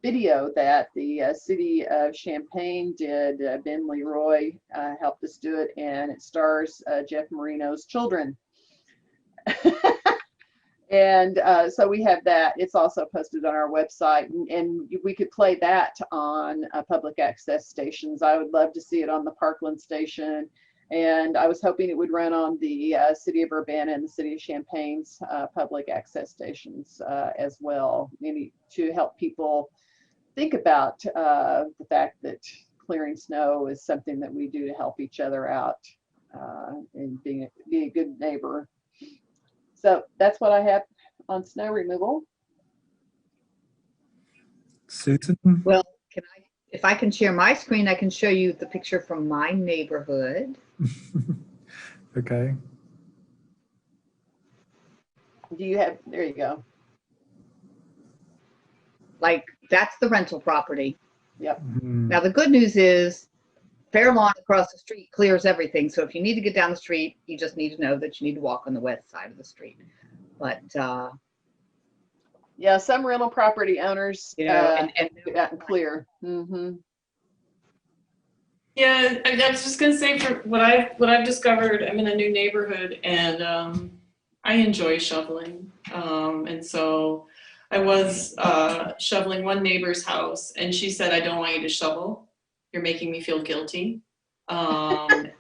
video that the city of Champaign did. Ben Leroy helped us do it, and it stars Jeff Marino's children. And so we have that. It's also posted on our website, and we could play that on public access stations. I would love to see it on the Parkland station, and I was hoping it would run on the City of Urbana and the City of Champaign's public access stations as well, to help people think about the fact that clearing snow is something that we do to help each other out and be a good neighbor. So that's what I have on snow removal. Susan? Well, if I can share my screen, I can show you the picture from my neighborhood. Okay. Do you have, there you go. Like, that's the rental property. Yep. Now, the good news is Fair Lawn across the street clears everything. So if you need to get down the street, you just need to know that you need to walk on the west side of the street. But yeah, some rental property owners and clear. Mm-hmm. Yeah, I was just gonna say, for what I've discovered, I'm in a new neighborhood, and I enjoy shoveling. And so I was shoveling one neighbor's house, and she said, "I don't want you to shovel. You're making me feel guilty." And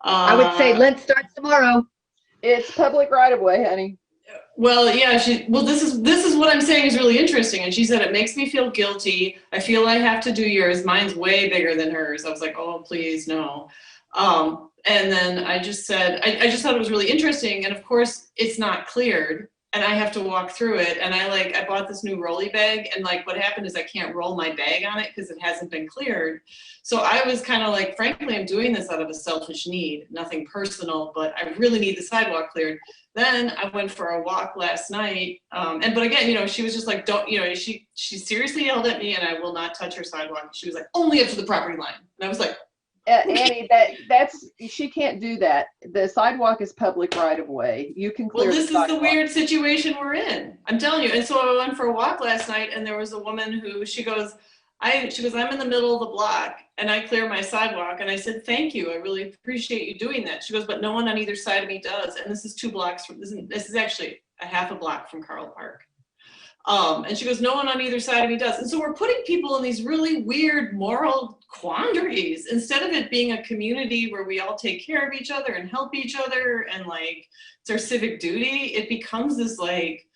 I would say, let's start tomorrow. It's public right of way, honey. Well, yeah, this is what I'm saying is really interesting. And she said, "It makes me feel guilty. I feel I have to do yours. Mine's way bigger than hers." I was like, "Oh, please, no." And then I just said, I just thought it was really interesting. And of course it's not cleared and I have to walk through it. And I bought this new rolly bag, and like what happened is I can't roll my bag on it because it hasn't been cleared. So I was kind of like, frankly, I'm doing this out of a selfish need, nothing personal, but I really need the sidewalk cleared. Then I went for a walk last night. But again, you know, she was just like, don't, you know, she seriously yelled at me, and I will not touch her sidewalk. She was like, only up to the property line. And I was like, Annie, she can't do that. The sidewalk is public right of way. You can clear. Well, this the is the weird situation we're in. I'm telling you. And so I went for a walk last night, and there was a woman who she goes, I'm in the middle of the block, and I clear my sidewalk. And I said, thank you. I really appreciate you doing that. She goes, but no one on either side of me does. And this is 2 blocks from this is actually a half a block from Carl Park. And she goes, no one on either side of me does. And so we're putting people in these really weird moral quandaries instead of it being a community where we all take care of each other and help each other and like it's our civic duty. It becomes this like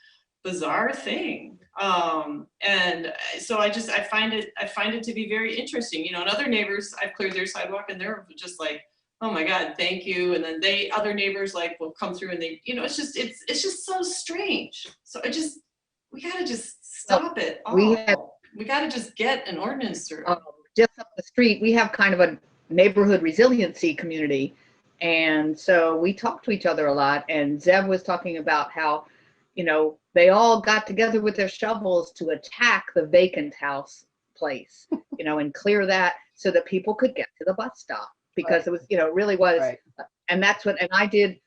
bizarre thing. And so I find it to be very interesting. You know, and other neighbors, I've cleared their sidewalk and they're just like, oh my God, thank you. And then other neighbors like will come through and they, you know, it's just so strange. So we gotta just stop it all. We gotta just get an ordinance through. Just up the street, we have kind of a neighborhood resiliency community. And so we talk to each other a lot. And Zev was talking about how, you know, they all got together with their shovels to attack the vacant house place, you know, and clear that so that people could get to the bus stop because it was, you know, it really was. Right. And that's what, and I did,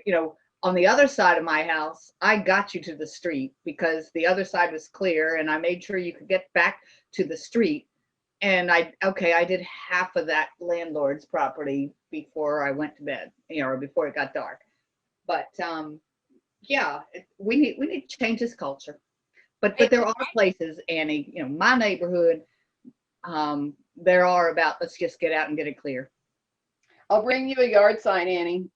you know, on the other side of my house, I got you to the street because the other side was clear and I made sure you could get back to the street. And I did half of that landlord's property before I went to bed, you know, or before it got dark. But yeah, we need to change this culture. But there are places, Annie, you know, my neighborhood, there are about, let's just get out and get it clear. I'll bring you a yard sign, Annie.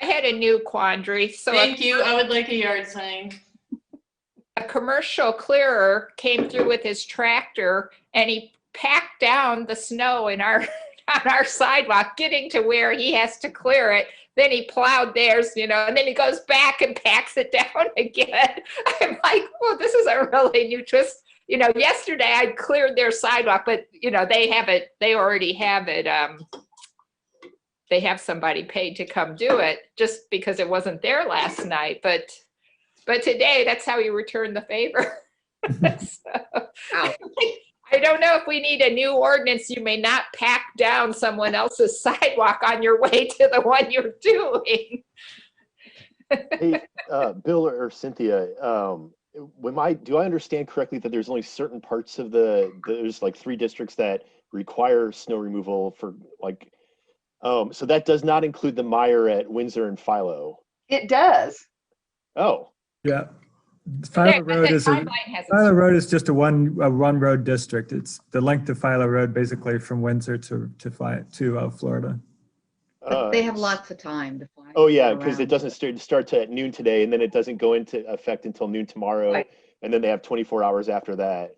I had a new quandary. So thank you. I would like a yard sign. A commercial clearer came through with his tractor and he packed down the snow in on our sidewalk, getting to where he has to clear it. Then he plowed theirs, you know, and then he goes back and packs it down again. I'm like, oh, this is a really new twist. You know, yesterday I cleared their sidewalk, but you know, they already have it. They have somebody paid to come do it just because it wasn't there last night. But today, that's how you return the favor. So, I don't know if we need a new ordinance. You may not pack down someone else's sidewalk on your way to the one you're doing. Hey, Bill or Cynthia, do I understand correctly that there's only certain parts of there's like 3 districts that require snow removal for like, so that does not include the mire at Windsor and Philo? It does. Oh. Yeah. Philo Road is just a one road district. It's the length of Philo Road basically from Windsor to Florida. But they have lots of time to fly. Oh yeah, because it doesn't start at noon today, and then it doesn't go into effect until noon tomorrow, right. And then they have 24 hours after that.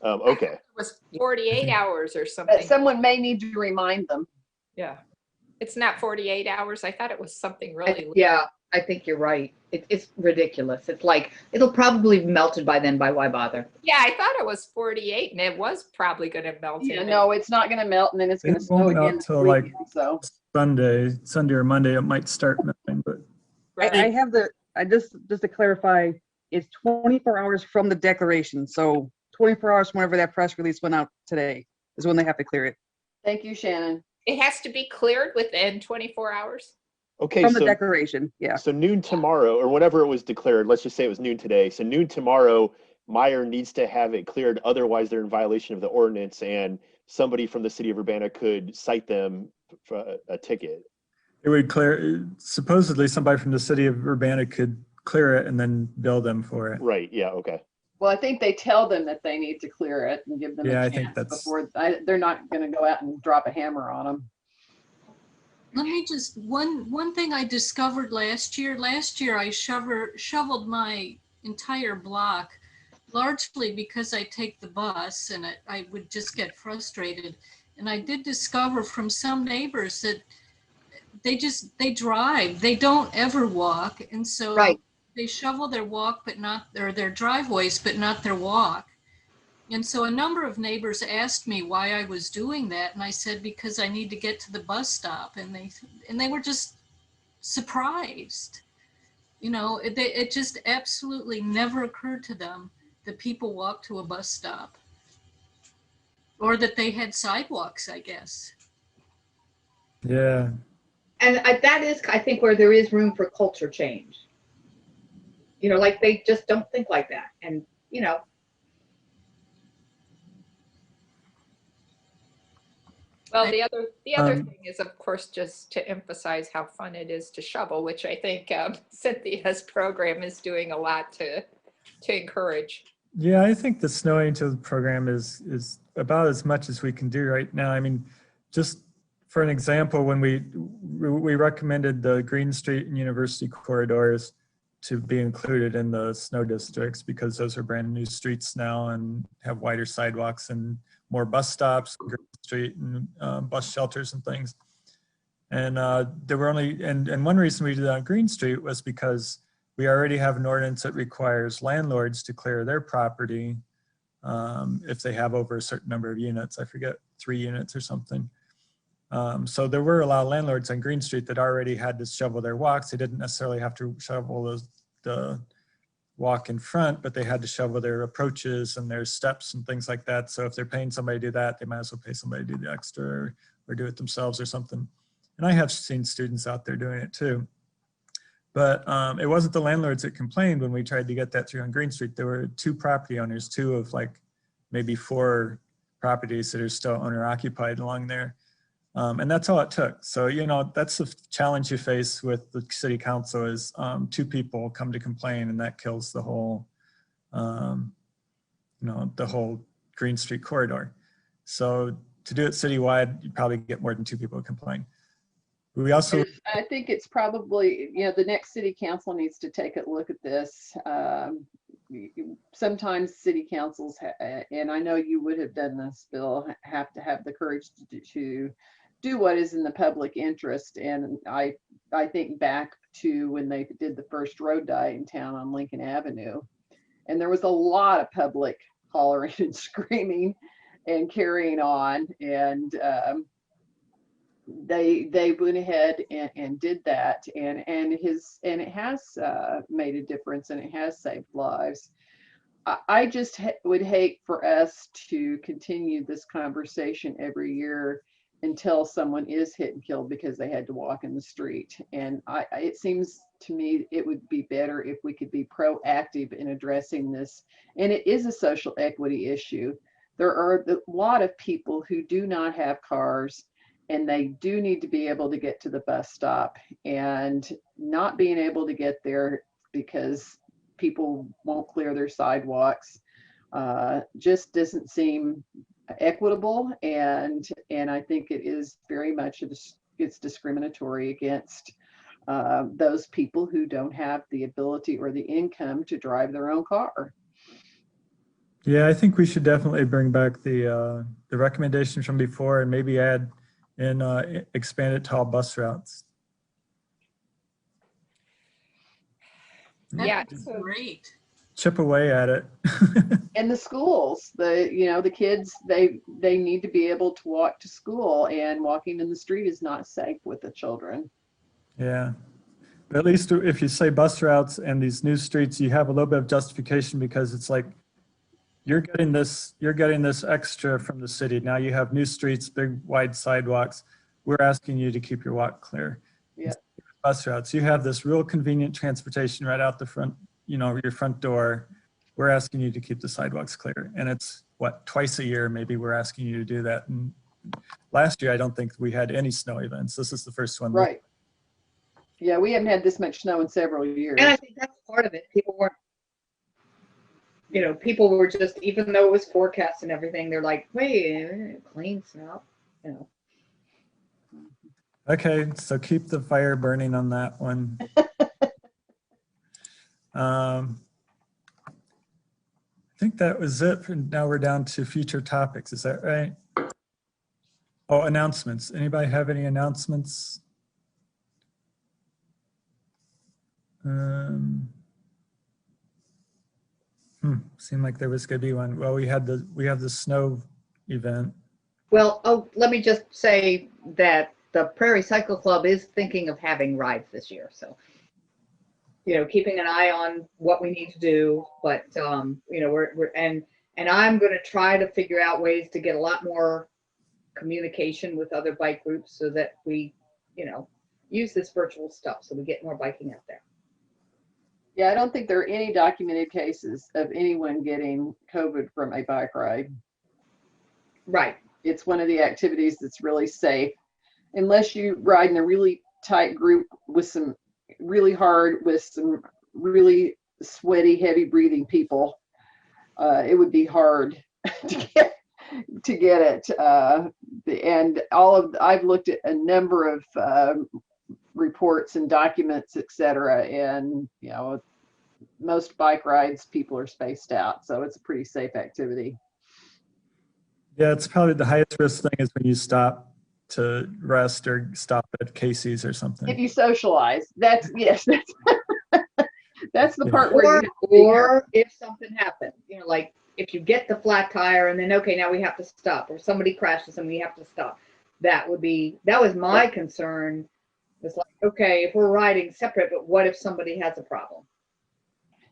Okay. It was 48 hours or something. Someone may need to remind them. Yeah, it's not 48 hours. I thought it was something really. Yeah, I think you're right. It's ridiculous. It's like, it'll probably be melted by then, by why bother? Yeah, I thought it was 48 and it was probably going to melt. Yeah, no, it's not going to melt and then it's going to snow again. Until like Sunday or Monday, it might start melting, but. Right. I have just to clarify, it's 24 hours from the declaration. So 24 hours whenever that press release went out today is when they have to clear it. Thank you, Shannon. It has to be cleared within 24 hours? Okay, from the declaration, yeah. So noon tomorrow, or whenever it was declared, let's just say it was noon today. So noon tomorrow, Meyer needs to have it cleared. Otherwise, they're in violation of the ordinance, and somebody from the city of Urbana could cite them for a ticket. It would clear. Supposedly, somebody from the city of Urbana could clear it and then bill them for it. Right. Yeah. Okay. Well, I think they tell them that they need to clear it and give them a chance. I think that's before they're not going to go out and drop a hammer on them. Let me just, one thing I discovered last year I shoveled my entire block, largely because I take the bus and I would just get frustrated. And I did discover from some neighbors that they drive, they don't ever walk. And so Right. they shovel their walk, but not, or their driveways, but not their walk. And so a number of neighbors asked me why I was doing that. And I said, because I need to get to the bus stop. And they were just surprised. You know, it just absolutely never occurred to them that people walk to a bus stop or that they had sidewalks, I guess. Yeah. And that is, I think, where there is room for culture change. You know, like they just don't think like that. And, you know. Well, the other thing is, of course, just to emphasize how fun it is to shovel, which I think Cynthia's program is doing a lot to encourage. Yeah, I think the snow angel program is about as much as we can do right now. I mean, just for an example, when we recommended the Green Street and University corridors to be included in the snow districts because those are brand new streets now and have wider sidewalks and more bus stops, Green Street, and bus shelters and things. And there were only, and one reason we did that on Green Street was because we already have an ordinance that requires landlords to clear their property if they have over a certain number of units. I forget, 3 units or something. So there were a lot of landlords on Green Street that already had to shovel their walks. They didn't necessarily have to shovel the walk in front, but they had to shovel their approaches and their steps and things like that. So if they're paying somebody to do that, they might as well pay somebody to do the extra or do it themselves or something. And I have seen students out there doing it too. But it wasn't the landlords that complained when we tried to get that through on Green Street. There were 2 property owners, 2 of like maybe 4 properties that are still owner occupied along there. And that's all it took. So, you know, that's the challenge you face with the city council is 2 people come to complain and that kills the whole, you know, the whole Green Street corridor. So to do it citywide, you probably get more than 2 people to complain. We also, I think it's probably, you know, the next city council needs to take a look at this. Sometimes city councils, and I know you would have done this, Bill, have to have the courage to do what is in the public interest. And I think back to when they did the first road diet in town on Lincoln Avenue, and there was a lot of public hollering and screaming and carrying on, and they went ahead and did that, and it has made a difference, and it has saved lives. I just would hate for us to continue this conversation every year until someone is hit and killed because they had to walk in the street. And it seems to me it would be better if we could be proactive in addressing this. And it is a social equity issue. There are a lot of people who do not have cars, and they do need to be able to get to the bus stop, and not being able to get there because people won't clear their sidewalks just doesn't seem equitable. And I think it is very much, it's discriminatory against those people who don't have the ability or the income to drive their own car. yeah, I think we should definitely bring back the recommendations from before and maybe add and expand it to all bus routes. Yeah, That's great. Chip away at it. And the schools, the kids, they need to be able to walk to school, and walking in the street is not safe with the children. Yeah, but at least if you say bus routes and these new streets, you have a little bit of justification because it's like, you're getting this extra from the city. Now you have new streets, big wide sidewalks. We're asking you to keep your walk clear. Yeah. Bus routes, you have this real convenient transportation right out the front, you know, your front door. We're asking you to keep the sidewalks clear. And it's what, twice a year, maybe we're asking you to do that. And last year, I don't think we had any snow events. This is the first one. Right. Yeah, we haven't had this much snow in several years. And I think that's part of it. People were just, even though it was forecast and everything, they're like, wait, clean snow, you know. Okay, so keep the fire burning on that one. I think that was it. Now we're down to future topics. Is that right? Oh, announcements. Anybody have any announcements? Seemed like there was gonna be one. Well, we have the snow event. Well, oh, let me just say that the Prairie Cycle Club is thinking of having rides this year. So, keeping an eye on what we need to do. But, and I'm going to try to figure out ways to get a lot more communication with other bike groups so that we, use this virtual stuff so we get more biking out there. Yeah, I don't think there are any documented cases of anyone getting COVID from a bike ride. Right. It's one of the activities that's really safe, unless you ride in a really tight group with some really sweaty, heavy breathing people. It would be hard to get it. And I've looked at a number of reports and documents, etc. And most bike rides, people are spaced out, so it's a pretty safe activity. Yeah, it's probably the highest risk thing is when you stop to rest or stop at Casey's or something. If you socialize, that's that's the part or if something happens, like if you get the flat tire and then, okay, now we have to stop, or somebody crashes and we have to stop. That was my concern. It's like, okay, if we're riding separate, but what if somebody has a problem?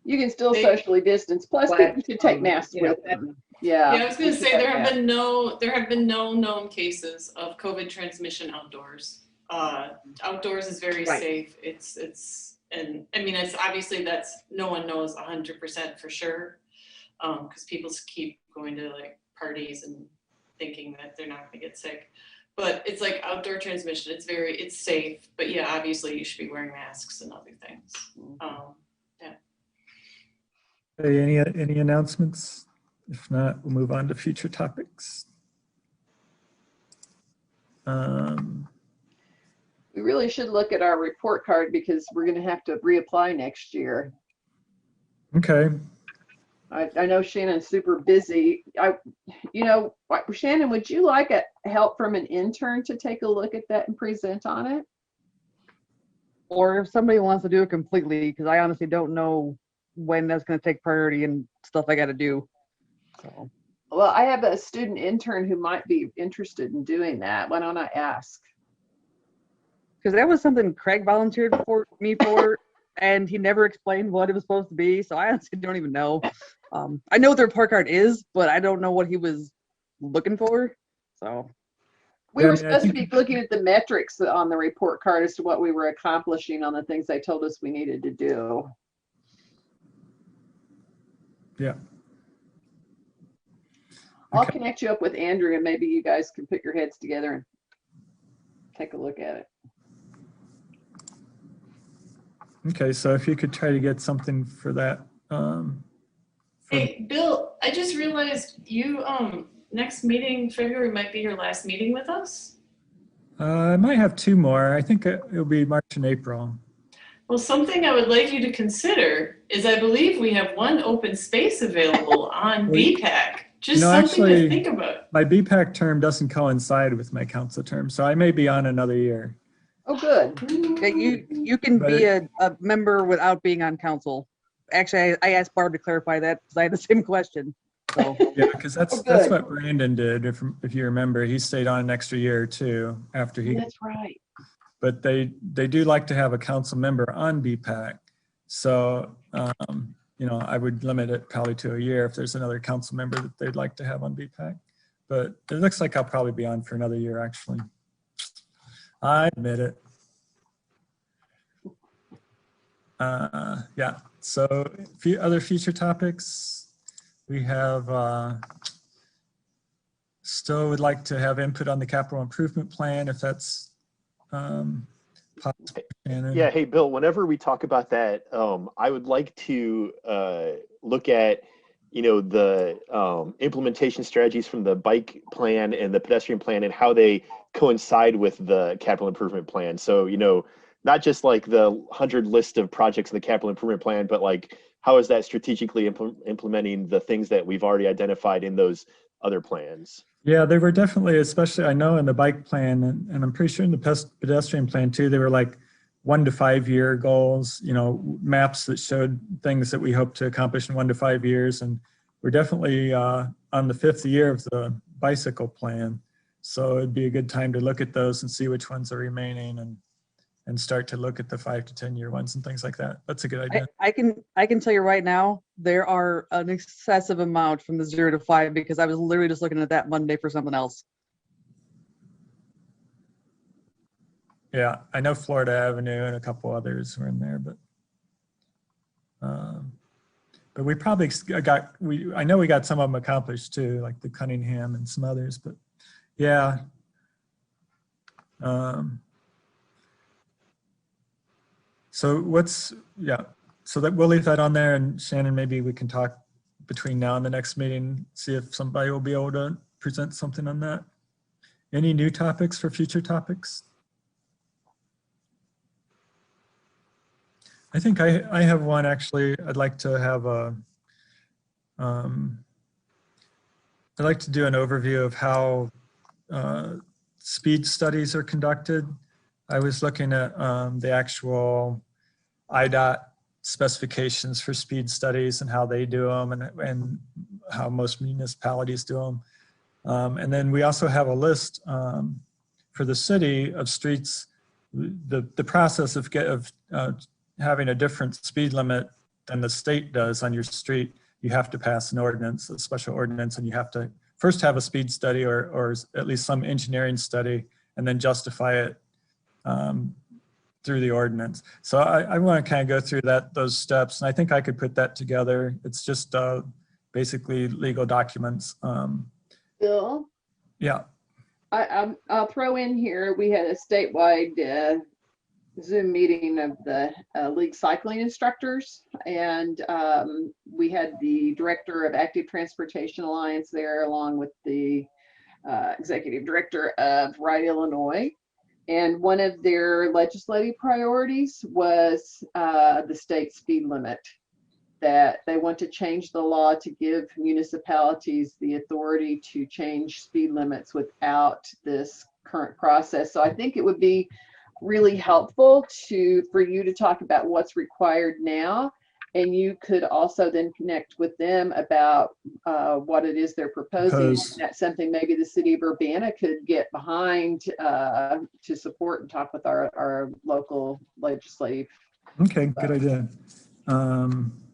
You can still socially distance. Plus, people should take masks with them. Yeah. Yeah, I was going to say there have been no known cases of COVID transmission outdoors. Outdoors is very safe. And I mean, it's obviously no one knows 100% for sure, because people keep going to like parties and thinking that they're not going to get sick. But it's like outdoor transmission. It's safe. But yeah, obviously you should be wearing masks and other things. Yeah. Hey, any announcements? If not, we'll move on to future topics. We really should look at our report card because we're going to have to reapply next year. Okay. I know Shannon's super busy. Shannon, would you like help from an intern to take a look at that and present on it? Or if somebody wants to do it completely, because I honestly don't know when that's going to take priority and stuff I got to do. So. Well, I have a student intern who might be interested in doing that. Why don't I ask? Because that was something Craig volunteered for me for, and he never explained what it was supposed to be. So I honestly don't even know. I know what the report card is, but I don't know what he was looking for. So we were supposed to be looking at the metrics on the report card as to what we were accomplishing on the things they told us we needed to do. Yeah. I'll connect you up with Andrew, and maybe you guys can put your heads together and take a look at it. Okay, so if you could try to get something for that. Hey, Bill, I just realized you, next meeting, February might be your last meeting with us. I might have two more. I think it'll be March and April. Well, something I would like you to consider is I believe we have one open space available on BPAC. Just something to think about. My BPAC term doesn't coincide with my council term, so I may be on another year. Oh, good. Yeah, you can be a member without being on council. Actually, I asked Barb to clarify that because I had the same question. So. Yeah, because that's what Brandon did. If you remember, he stayed on an extra year or two after he. That's right. But they do like to have a council member on BPAC, so I would limit it probably to a year if there's another council member that they'd like to have on BPAC. But it looks like I'll probably be on for another year, actually. I admit it. Yeah, so a few other future topics. We have still would like to have input on the capital improvement plan if that's possible. Yeah, hey Bill, whenever we talk about that, I would like to look at the implementation strategies from the bike plan and the pedestrian plan and how they coincide with the capital improvement plan. So, not just like the 100 list of projects in the capital improvement plan, but like how is that strategically implementing the things that we've already identified in those other plans? Yeah, they were definitely, especially I know in the bike plan, and I'm pretty sure in the pedestrian plan too, they were like 1 to 5 year goals, you know, maps that showed things that we hope to accomplish in 1 to 5 years. And we're definitely on the 5th year of the bicycle plan. So it'd be a good time to look at those and see which ones are remaining and start to look at the 5 to 10 year ones and things like that. That's a good idea. I can tell you right now, there are an excessive amount from the 0 to 5 because I was literally just looking at that Monday for something else. Yeah, I know Florida Avenue and a couple others were in there, but we probably I know we got some of them accomplished too, like the Cunningham and some others, but yeah. So so that we'll leave that on there, and Shannon, maybe we can talk between now and the next meeting, see if somebody will be able to present something on that. Any new topics for future topics? I think I have one actually. I'd like to have I'd like to do an overview of how speed studies are conducted. I was looking at the actual IDOT specifications for speed studies and how they do them and how most municipalities do them. And then we also have a list for the city of streets, the process of having a different speed limit than the state does on your street. You have to pass an ordinance, a special ordinance, and you have to first have a speed study or at least some engineering study, and then justify it through the ordinance. So I want to kind of go through those steps, and I think I could put that together. It's just basically legal documents. Bill? Yeah. I'll throw in here, we had a statewide Zoom meeting of the league cycling instructors, and we had the director of Active Transportation Alliance there, along with the executive director of Ride Illinois. And one of their legislative priorities was the state speed limit, that they want to change the law to give municipalities the authority to change speed limits without this current process. So I think it would be really helpful for you to talk about what's required now, and you could also then connect with them about what it is they're proposing. That's something maybe the city of Urbana could get behind to support and talk with our local legislative. Okay, good idea.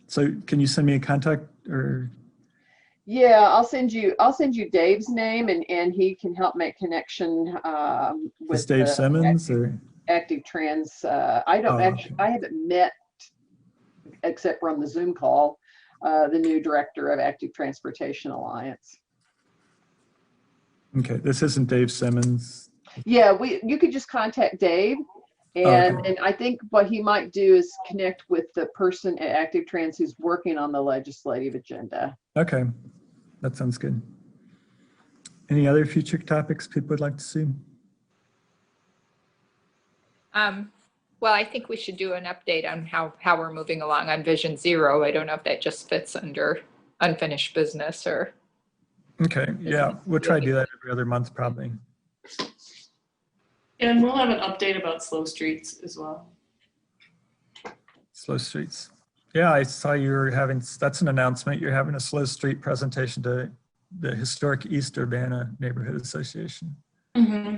So can you send me a contact or? Yeah, I'll send you Dave's name, and he can help make connection with Is Dave Simmons or Active Trans. I don't actually, I haven't met, except for on the Zoom call, the new director of Active Transportation Alliance. Okay, this isn't Dave Simmons. Yeah, you could just contact Dave, and I think what he might do is connect with the person at Active Trans who's working on the legislative agenda. Okay, that sounds good. Any other future topics people would like to see? Well, I think we should do an update on how we're moving along on Vision Zero. I don't know if that just fits under unfinished business or. Okay, yeah, we'll try to do that every other month probably. And we'll have an update about slow streets as well. Slow streets. Yeah, I saw you were having, that's an announcement. You're having a slow street presentation to the Historic East Urbana Neighborhood Association. Mm-hmm.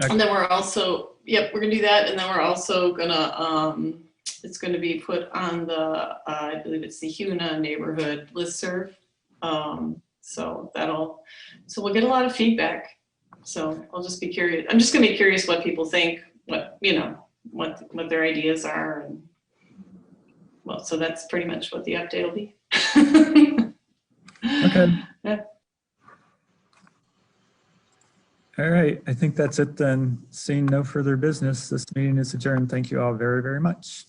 Okay. And then we're also, we're gonna do that. And then we're also gonna, it's gonna be put on the, I believe it's the HUNA neighborhood listserv. So we'll get a lot of feedback. So I'll just be curious. I'm just gonna be curious what people think, what their ideas are. And well, so that's pretty much what the update will be. Okay. Yeah. All right, I think that's it then. Seeing no further business, this meeting is adjourned. Thank you all very, very much.